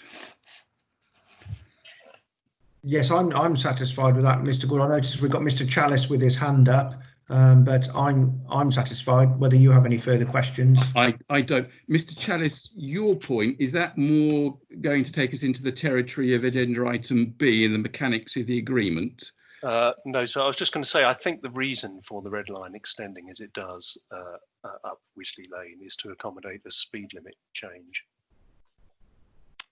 Yes, I'm satisfied with that, Mr. Gould. I noticed we've got Mr. Chalice with his hand up, but I'm satisfied. Whether you have any further questions? I don't. Mr. Chalice, your point, is that more going to take us into the territory of agenda item B and the mechanics of the agreement? No, so I was just going to say, I think the reason for the red line extending as it does up Wisley Lane is to accommodate a speed limit change.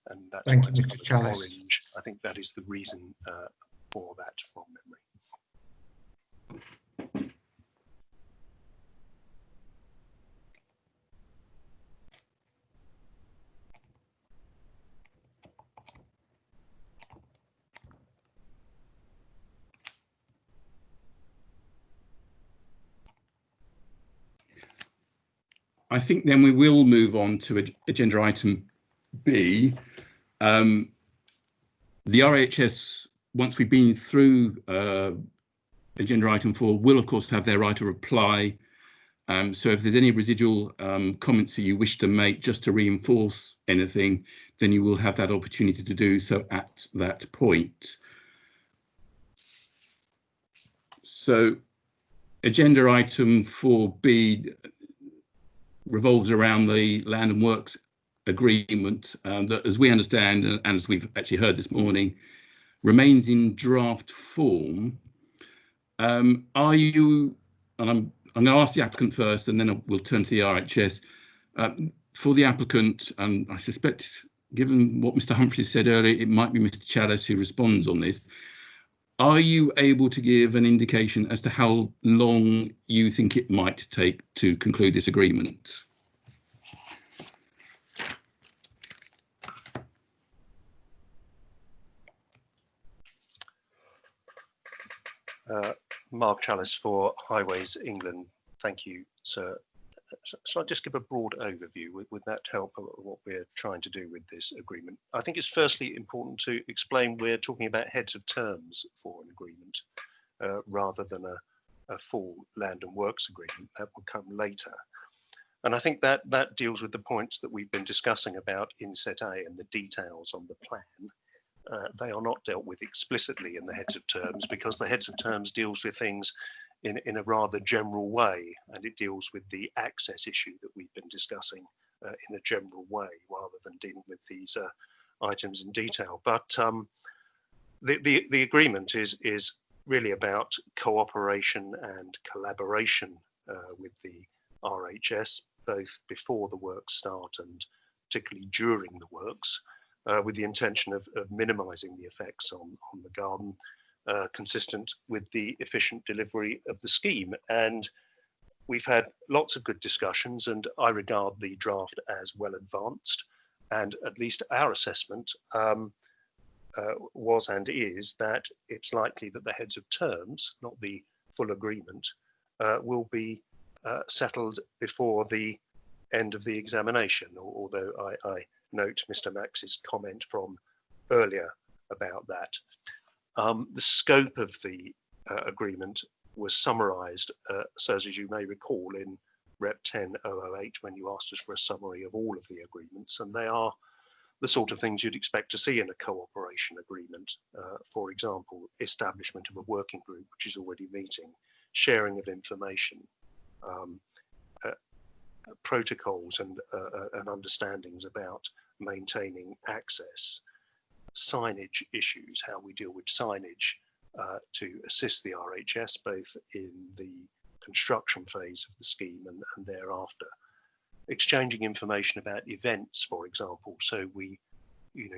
And that's Thank why you, it's Mr. Chalice. orange. I think that is the reason for that from memory. I think then we will move on to agenda item B. The RHS, once we've been through agenda item 4, will of course have their right to reply. So if there's any residual comments that you wish to make just to reinforce anything, then you will have that opportunity to do so at that point. So agenda item 4B revolves around the land and works agreement that, as we understand, and as we've actually heard this morning, remains in draft form. Are you, and I'm going to ask the applicant first, and then we'll turn to the RHS. For the applicant, and I suspect, given what Mr. Humphries said earlier, it might be Mr. Chalice who responds on this. Are you able to give an indication as to how long you think it might take to conclude this agreement? Mark Chalice for Highways England. Thank you, sir. So I'll just give a broad overview. Would that help what we're trying to do with this agreement? I think it's firstly important to explain we're talking about heads of terms for an agreement rather than a full land and works agreement. That will come later. And I think that deals with the points that we've been discussing about inset A and the details on the plan. They are not dealt with explicitly in the heads of terms because the heads of terms deals with things in a rather general way, and it deals with the access issue that we've been discussing in a general way rather than dealing with these items in detail. But the agreement is really about cooperation and collaboration with the RHS, both before the works start and particularly during the works, with the intention of minimising the effects on the garden, consistent with the efficient delivery of the scheme. And we've had lots of good discussions, and I regard the draft as well advanced. And at least our assessment was and is that it's likely that the heads of terms, not the full agreement, will be settled before the end of the examination, although I note Mr. Max's comment from earlier about that. The scope of the agreement was summarised, so as you may recall, in Rep 10008 when you asked us for a summary of all of the agreements, and they are the sort of things you'd expect to see in a cooperation agreement. For example, establishment of a working group which is already meeting, sharing of information, protocols and understandings about maintaining access, signage issues, how we deal with signage to assist the RHS both in the construction phase of the scheme and thereafter. Exchanging information about events, for example, so we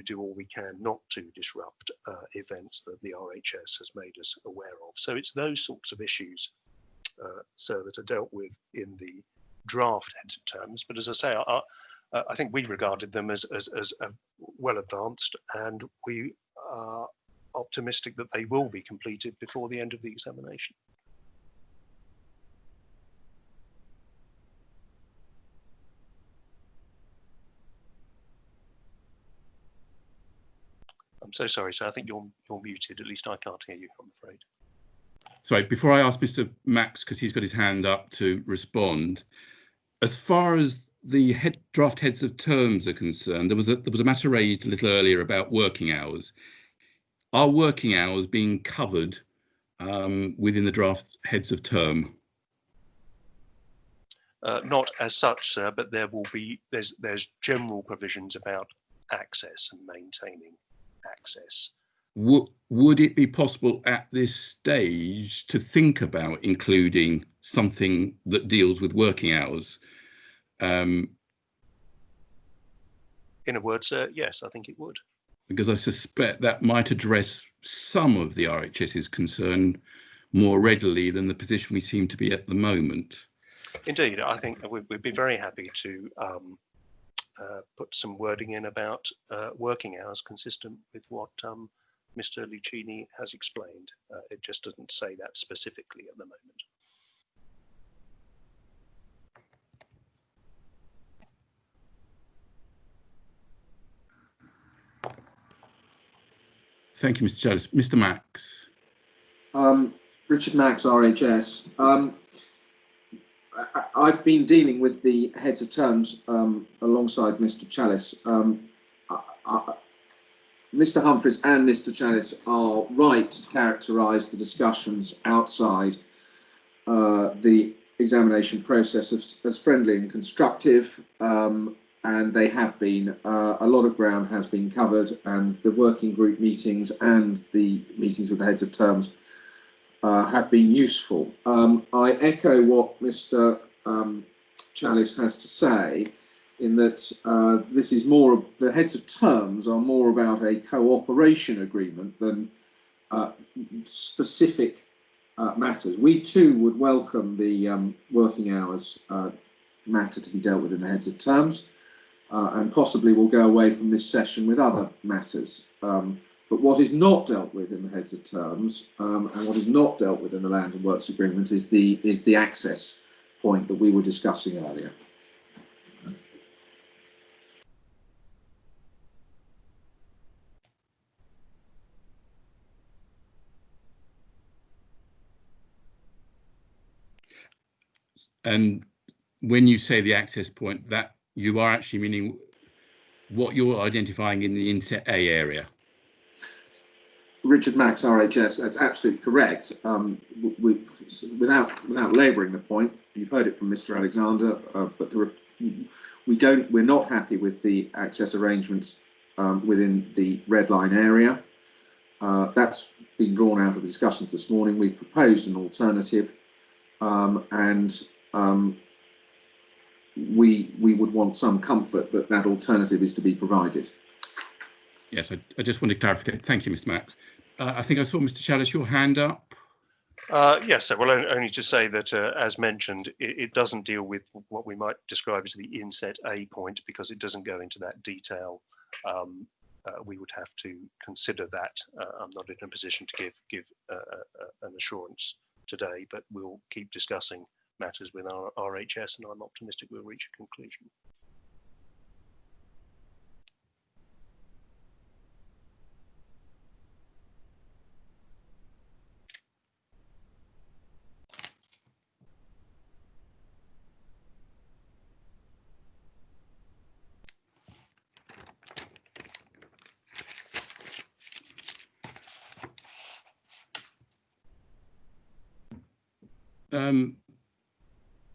do all we can not to disrupt events that the RHS has made us aware of. So it's those sorts of issues, so that are dealt with in the draft heads of terms. But as I say, I think we regarded them as well advanced, and we are optimistic that they will be completed before the end of the examination. I'm so sorry, sir. I think you're muted. At least I can't hear you, I'm afraid. Sorry, before I ask Mr. Max, because he's got his hand up to respond, as far as the draft heads of terms are concerned, there was a matter raised a little earlier about working hours. Are working hours being covered within the draft heads of term? Not as such, sir, but there's general provisions about access and maintaining access. Would it be possible at this stage to think about including something that deals with working hours? In a word, sir, yes, I think it would. Because I suspect that might address some of the RHS's concern more readily than the position we seem to be at the moment. Indeed, I think we'd be very happy to put some wording in about working hours consistent with what Mr. Lucchini has explained. It just doesn't say that specifically at the moment. Thank you, Mr. Chalice. Mr. Max. Richard Max, RHS. I've been dealing with the heads of terms alongside Mr. Chalice. Mr. Humphreys and Mr. Chalice are right to characterise the discussions outside the examination process as friendly and constructive, and they have been. A lot of ground has been covered, and the working group meetings and the meetings with the heads of terms have been useful. I echo what Mr. Chalice has to say, in that this is more, the heads of terms are more about a cooperation agreement than specific matters. We too would welcome the working hours matter to be dealt with in the heads of terms, and possibly will go away from this session with other matters. But what is not dealt with in the heads of terms, and what is not dealt with in the land and works agreement, is the access point that we were discussing earlier. And when you say the access point, that you are actually meaning what you're identifying in the inset A area. Richard Max, RHS, that's absolutely correct. Without labouring the point, you've heard it from Mr. Alexander, but we're not happy with the access arrangements within the red line area. That's been drawn out of the discussions this morning. We've proposed an alternative, and we would want some comfort that that alternative is to be provided. Yes, I just wanted clarification. Thank you, Mr. Max. I think I saw Mr. Chalice, your hand up. Yes, sir. Well, only to say that, as mentioned, it doesn't deal with what we might describe as the inset A point, because it doesn't go into that detail. We would have to consider that. I'm not in a position to give an assurance today, but we'll keep discussing matters with our RHS, and I'm optimistic we'll reach a conclusion.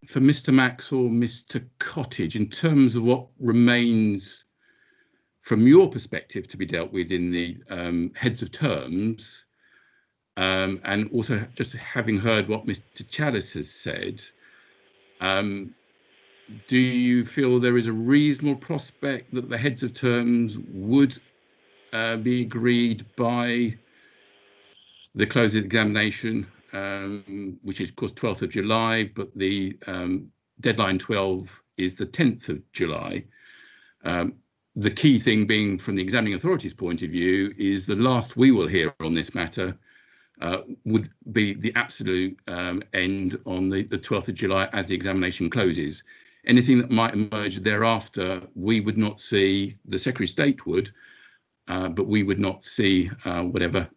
For Mr. Max or Mr. Cottage, in terms of what remains from your perspective to be dealt with in the heads of terms, and also just having heard what Mr. Chalice has said, do you feel there is a reasonable prospect that the heads of terms would be agreed by the close of the examination, which is, of course, 12th of July, but the deadline 12 is the 10th of July. The key thing being, from the examining authority's point of view, is the last we will hear on this matter would be the absolute end on the 12th of July as the examination closes. Anything that might emerge thereafter, we would not see, the Secretary of State would, but we would not see whatever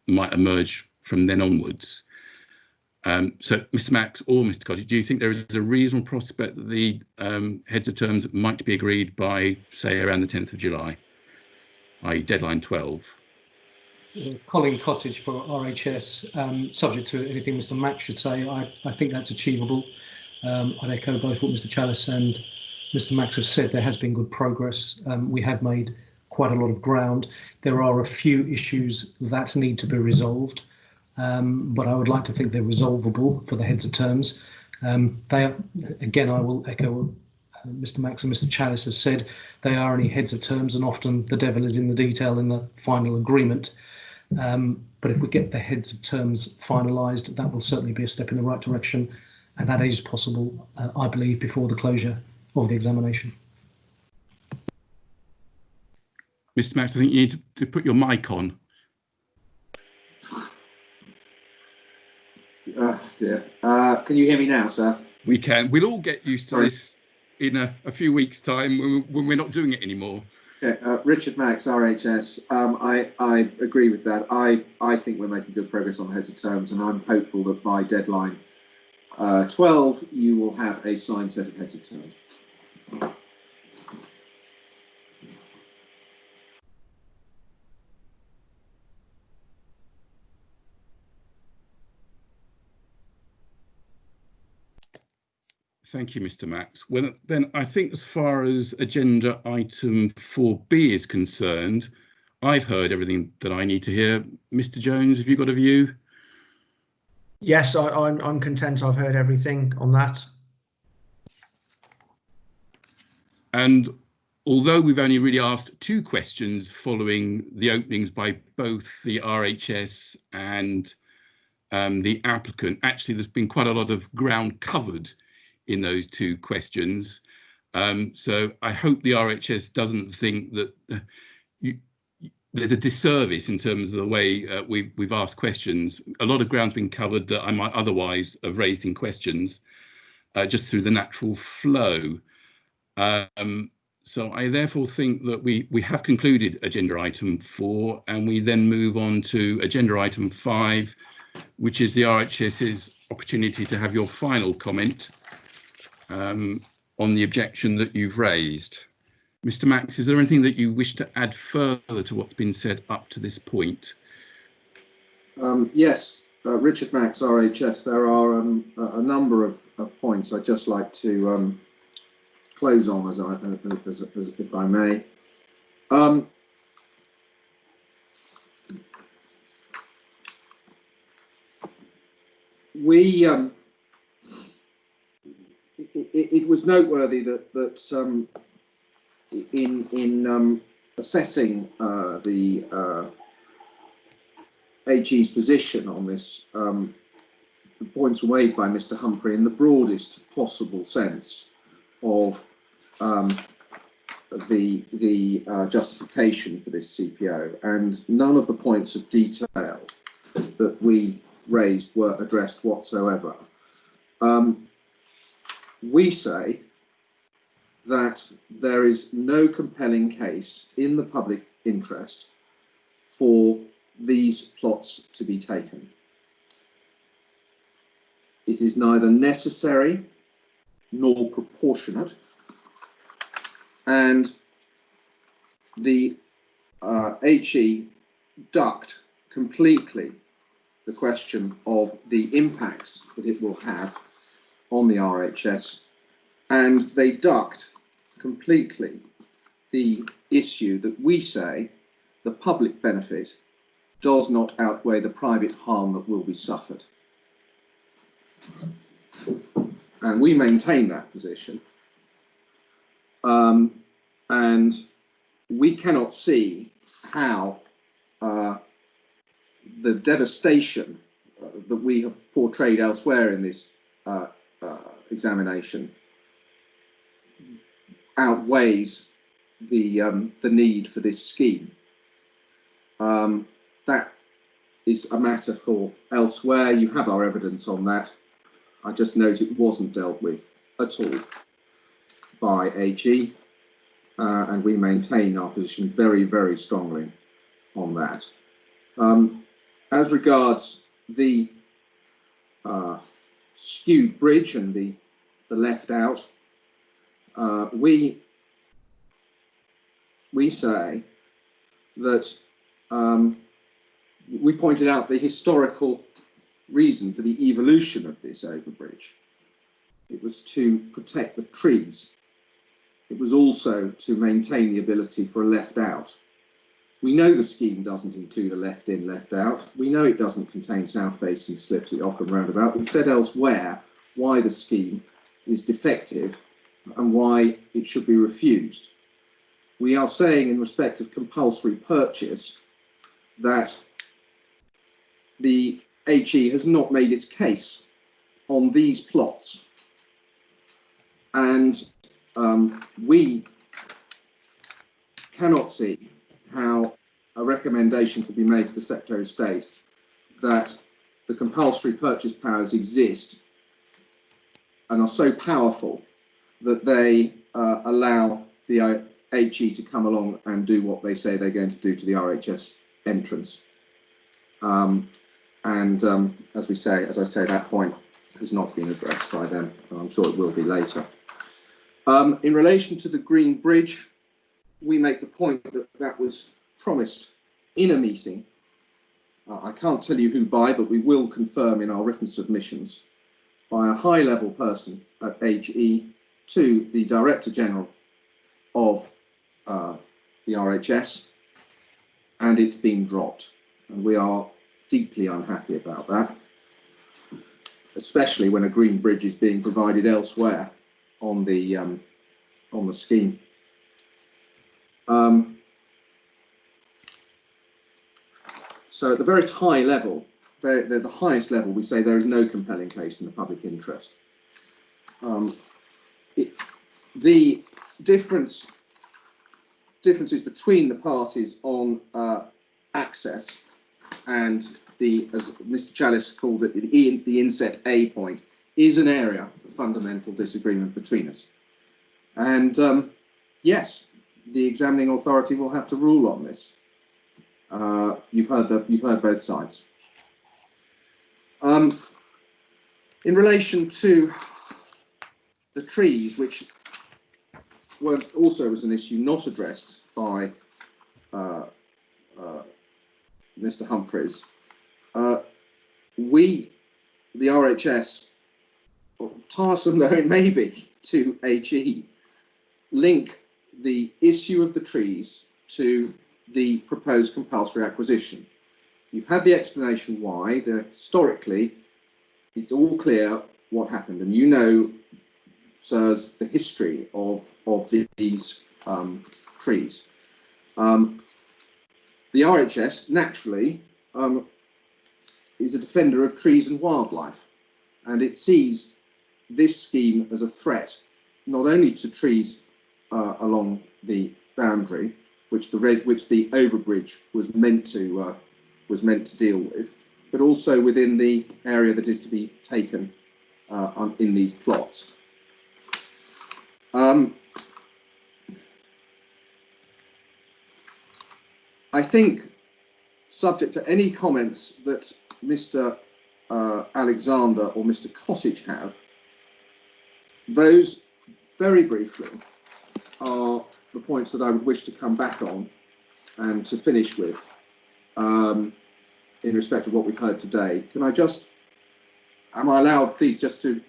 might emerge from then onwards. So, Mr. Max or Mr. Cottage, do you think there is a reasonable prospect that the heads of terms might be agreed by, say, around the 10th of July, i.e. deadline 12? Colin Cottage for RHS, subject to anything Mr. Max should say, I think that's achievable. I'd echo both what Mr. Chalice and Mr. Max have said. There has been good progress. We have made quite a lot of ground. There are a few issues that need to be resolved, but I would like to think they're resolvable for the heads of terms. They are, again, I will echo what Mr. Max and Mr. Chalice have said, they are only heads of terms, and often the devil is in the detail in the final agreement. But if we get the heads of terms finalised, that will certainly be a step in the right direction, and that is possible, I believe, before the closure of the examination. Mr. Max, I think you need to put your mic on. Dear. Can you hear me now, sir? We can. We'll all get used to this in a few weeks' time when we're not doing it anymore. Okay, Richard Max, RHS. I agree with that. I think we're making good progress on the heads of terms, and I'm hopeful that by deadline 12, you will have a signed set of heads of terms. Thank you, Mr. Max. Well, then I think as far as agenda item 4B is concerned, I've heard everything that I need to hear. Mr. Jones, have you got a view? Yes, I'm content. I've heard everything on that. And although we've only really asked 2 questions following the openings by both the RHS and the applicant, actually there's been quite a lot of ground covered in those 2 questions. So I hope the RHS doesn't think that there's a disservice in terms of the way we've asked questions. A lot of ground's been covered that I might otherwise have raised in questions just through the natural flow. So I therefore think that we have concluded agenda item 4, and we then move on to agenda item 5, which is the RHS's opportunity to have your final comment on the objection that you've raised. Mr. Max, is there anything that you wish to add further to what's been said up to this point? Yes, Richard Max, RHS, there are a number of points I'd just like to close on, as if I may. It was noteworthy that in assessing the HE's position on this, the points were made by Mr. Humphrey in the broadest possible sense of the justification for this CPO, and none of the points of detail that we raised were addressed whatsoever. We say that there is no compelling case in the public interest for these plots to be taken. It is neither necessary nor proportionate, and the HE ducked completely the question of the impacts that it will have on the RHS, and they ducked completely the issue that we say the public benefit does not outweigh the private harm that will be suffered. And we maintain that position. And we cannot see how the devastation that we have portrayed elsewhere in this examination outweighs the need for this scheme. That is a matter for elsewhere. You have our evidence on that. I just note it wasn't dealt with at all by AG, and we maintain our position very, very strongly on that. As regards the skewed bridge and the left out, we say that we pointed out the historical reason for the evolution of this overbridge. It was to protect the trees. It was also to maintain the ability for a left out. We know the scheme doesn't include a left in, left out. We know it doesn't contain south facing slips at Ockham roundabout. We've said elsewhere why the scheme is defective and why it should be refused. We are saying in respect of compulsory purchase that the HE has not made its case on these plots, and we cannot see how a recommendation could be made to the Secretary of State that the compulsory purchase powers exist and are so powerful that they allow the HE to come along and do what they say they're going to do to the RHS entrance. As I say, that point has not been addressed by them, and I'm sure it will be later. In relation to the Green Bridge, we make the point that that was promised in a meeting. I can't tell you who by, but we will confirm in our written submissions by a high-level person at HE to the Director General of the RHS, and it's been dropped. And we are deeply unhappy about that, especially when a green bridge is being provided elsewhere on the scheme. So at the very high level, the highest level, we say there is no compelling case in the public interest. The differences between the parties on access and as Mr. Chalice called it, the inset A point, is an area of fundamental disagreement between us. And yes, the examining authority will have to rule on this. You've heard both sides. In relation to the trees, which also was an issue not addressed by Mr. Humphreys, the RHS, tiresome though it may be to HE, link the issue of the trees to the proposed compulsory acquisition. You've had the explanation why. Historically, it's all clear what happened, and you know, sirs, the history of these trees. The RHS naturally is a defender of trees and wildlife, and it sees this scheme as a threat not only to trees along the boundary, which the overbridge was meant to deal with, but also within the area that is to be taken in these plots. I think, subject to any comments that Mr. Alexander or Mr. Cottage have, those very briefly are the points that I would wish to come back on and to finish with in respect of what we've heard today. Can I just, am I allowed please just to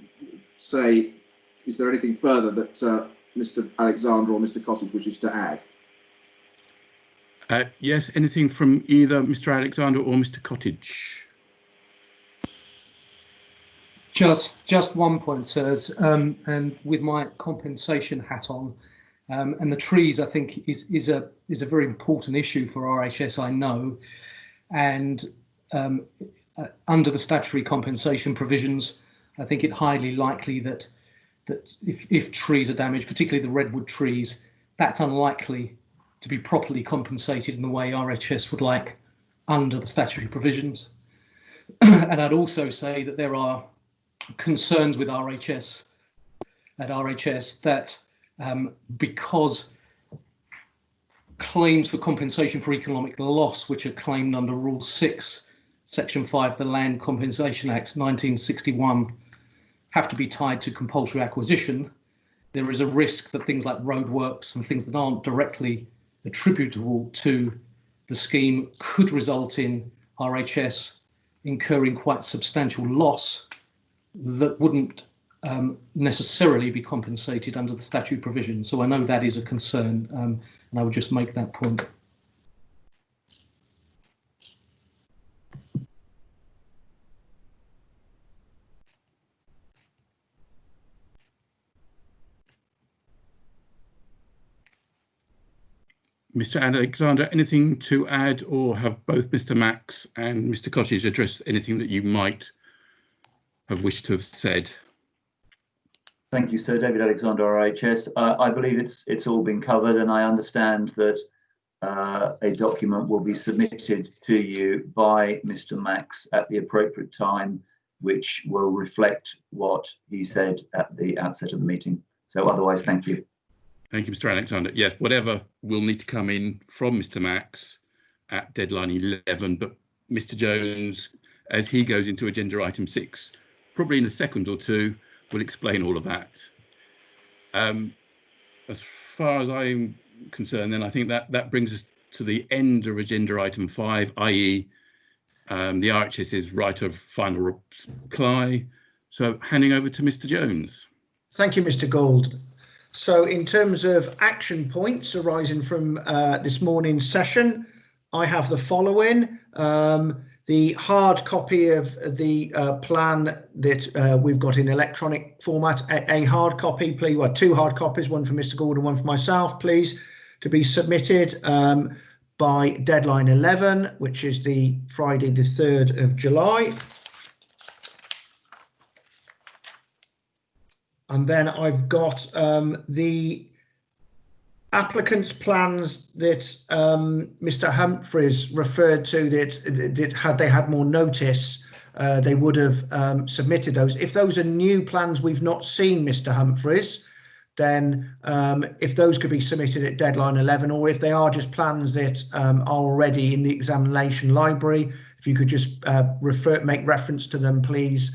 say, is there anything further that Mr. Alexander or Mr. Cottage wishes to add? Yes, anything from either Mr. Alexander or Mr. Cottage? Just one point, sirs, and with my compensation hat on, And the trees, I think, is a very important issue for RHS, I know. And under the statutory compensation provisions, I think it highly likely that if trees are damaged, particularly the redwood trees, that's unlikely to be properly compensated in the way RHS would like under the statutory provisions. And I'd also say that there are concerns with RHS that because claims for compensation for economic loss, which are claimed under Rule 6, Section 5 of the Land Compensation Act 1961, have to be tied to compulsory acquisition, there is a risk that things like roadworks and things that aren't directly attributable to the scheme could result in RHS incurring quite substantial loss that wouldn't necessarily be compensated under the statutory provision. So I know that is a concern, and I would just make that point. Mr. Alexander, anything to add, or have both Mr. Max and Mr. Cottage addressed anything that you might have wished to have said? Thank you, Sir. David Alexander, RHS. I believe it's all been covered, and I understand that a document will be submitted to you by Mr. Max at the appropriate time, which will reflect what he said at the outset of the meeting. So otherwise, thank you. Thank you, Mr. Alexander. Yes, whatever will need to come in from Mr. Max at deadline 11, but Mr. Jones, as he goes into agenda item 6, probably in a second or two, will explain all of that. As far as I'm concerned, then I think that brings us to the end of agenda item 5, i.e. the RHS's right of final reply. So handing over to Mr. Jones. Thank you, Mr. Gould. So in terms of action points arising from this morning's session, I have the following. The hard copy of the plan that we've got in electronic format, a hard copy, please, well, 2 hard copies, one for Mr. Gould and one for myself, please, to be submitted by deadline 11, which is the Friday, the 3rd of July. And then I've got the applicant's plans that Mr. Humphreys referred to, that had they had more notice, they would have submitted those. If those are new plans we've not seen, Mr. Humphreys, then if those could be submitted at deadline 11, or if they are just plans that are already in the examination library, if you could just make reference to them, please,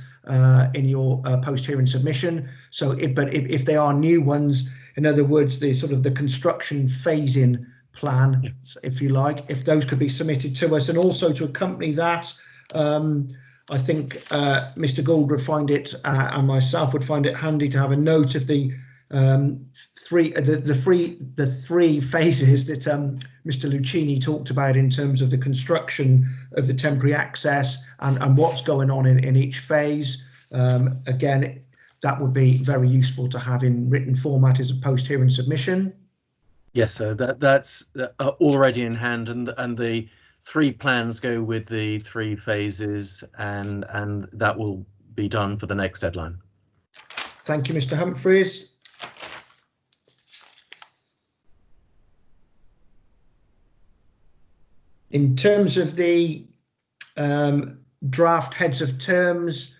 in your post-hearing submission. So, if they are new ones, in other words, the sort of the construction phasing plan, if you like, if those could be submitted to us, and also to accompany that, I think Mr. Gould would find it, and myself would find it handy to have a note of the three phases that Mr. Lucchini talked about in terms of the construction of the temporary access and what's going on in each phase. Again, that would be very useful to have in written format as a post-hearing submission. Yes, so that's already in hand, and the 3 plans go with the 3 phases, and that will be done for the next deadline. Thank you, Mr. Humphreys. In terms of the draft heads of terms,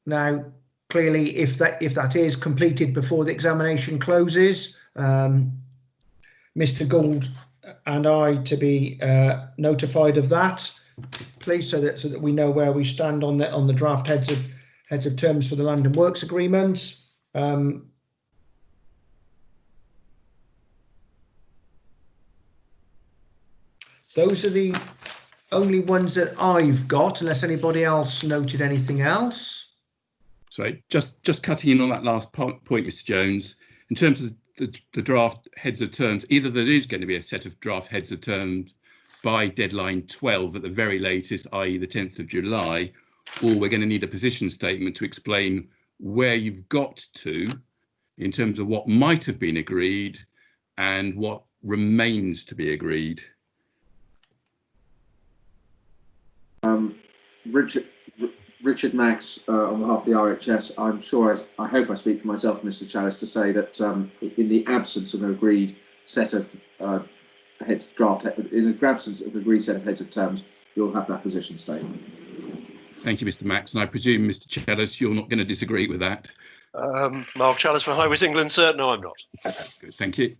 now clearly if that is completed before the examination closes, Mr. Gould and I to be notified of that, please, so that we know where we stand on the draft heads of terms for the Land and Works agreement. Those are the only ones that I've got, unless anybody else noted anything else. Sorry, just cutting in on that last point, Mr. Jones. In terms of the draft heads of terms, either there is going to be a set of draft heads of terms by deadline 12 at the very latest, i.e. the 10th of July, or we're going to need a position statement to explain where you've got to in terms of what might have been agreed and what remains to be agreed? Richard Max, on behalf of the RHS, I'm sure, I hope I speak for myself, Mr. Challis, to say that in the absence of an agreed set of in the absence of an agreed set of heads of terms, you'll have that position statement. Thank you, Mr. Max, and I presume, Mr. Challis, you're not going to disagree with that. Mark Challis for Highways England, sir. No, I'm not. Good, thank you.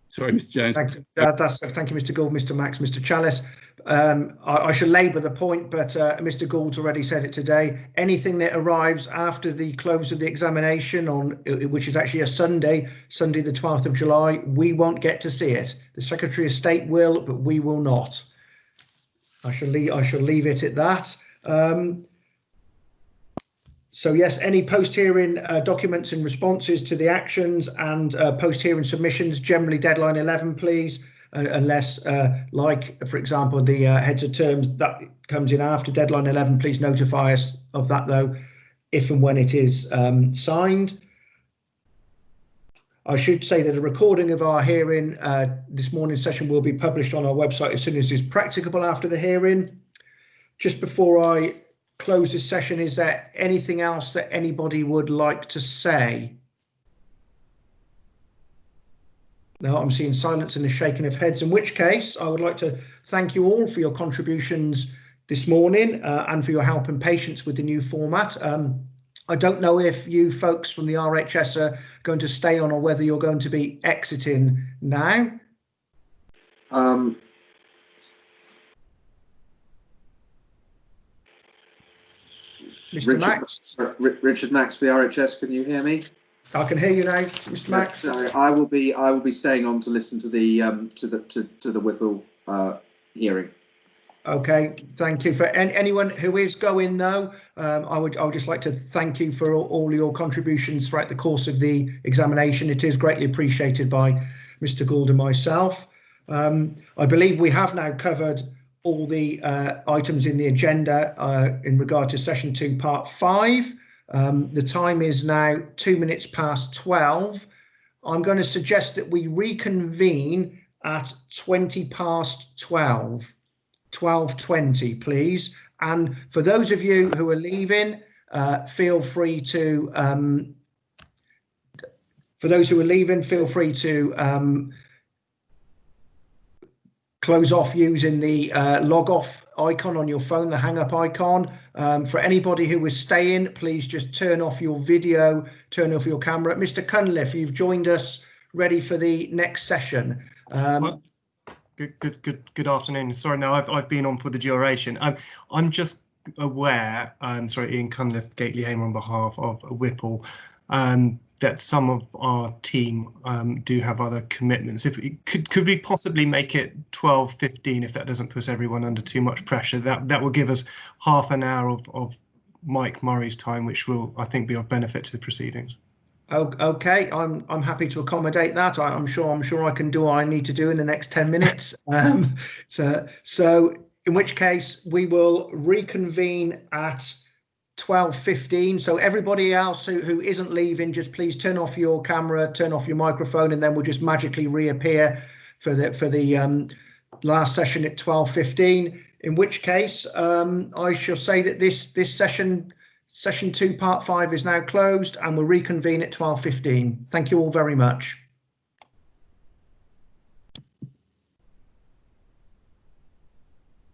Sorry, Mr. Jones. Thank you, thank you, Mr. Gould, Mr. Max, Mr. Challis. I shall labour the point, but Mr. Gould's already said it today. Anything that arrives after the close of the examination, which is actually a Sunday, the 12th of July, we won't get to see it. The Secretary of State will, but we will not. I shall leave it at that. So yes, any post-hearing documents and responses to the actions and post-hearing submissions, generally deadline 11, please, unless, like, for example, the heads of terms that comes in after deadline 11, please notify us of that, though, if and when it is signed. I should say that a recording of our hearing, this morning's session, will be published on our website as soon as it's practicable after the hearing. Just before I close this session, is there anything else that anybody would like to say? No, I'm seeing silence and a shaking of heads, in which case I would like to thank you all for your contributions this morning and for your help and patience with the new format. I don't know if you folks from the RHS are going to stay on or whether you're going to be exiting now. Mr. Max? Richard Max for the RHS, can you hear me? I can hear you now, Mr. Max. Sorry, I will be staying on to listen to the Whipple hearing. Okay, thank you. For anyone who is going, though, I would just like to thank you for all your contributions throughout the course of the examination. It is greatly appreciated by Mr. Gould and myself. I believe we have now covered all the items in the agenda in regard to session 2, part 5. The time is now 2 minutes past 12. I'm going to suggest that we reconvene at 20 past 12, 12:20, please. And for those of you who are leaving, feel free to close off using the log off icon on your phone, the hang up icon. For anybody who is staying, please just turn off your video, turn off your camera. Mr. Cunliffe, you've joined us ready for the next session. Good afternoon. Sorry, now I've been on for the duration. I'm just aware, sorry, Ian Cunliffe, Gately Hamer on behalf of Whipple, that some of our team do have other commitments. If we could we possibly make it 12:15, if that doesn't put everyone under too much pressure? That will give us half an hour of Mike Murray's time, which will, I think, be of benefit to the proceedings. Okay, I'm happy to accommodate that. I'm sure I can do what I need to do in the next 10 minutes. So in which case we will reconvene at 12:15. So everybody else who isn't leaving, just please turn off your camera, turn off your microphone, and then we'll just magically reappear for the last session at 12:15. In which case I shall say that this session 2 part 5 is now closed, and we'll reconvene at 12:15. Thank you all very much.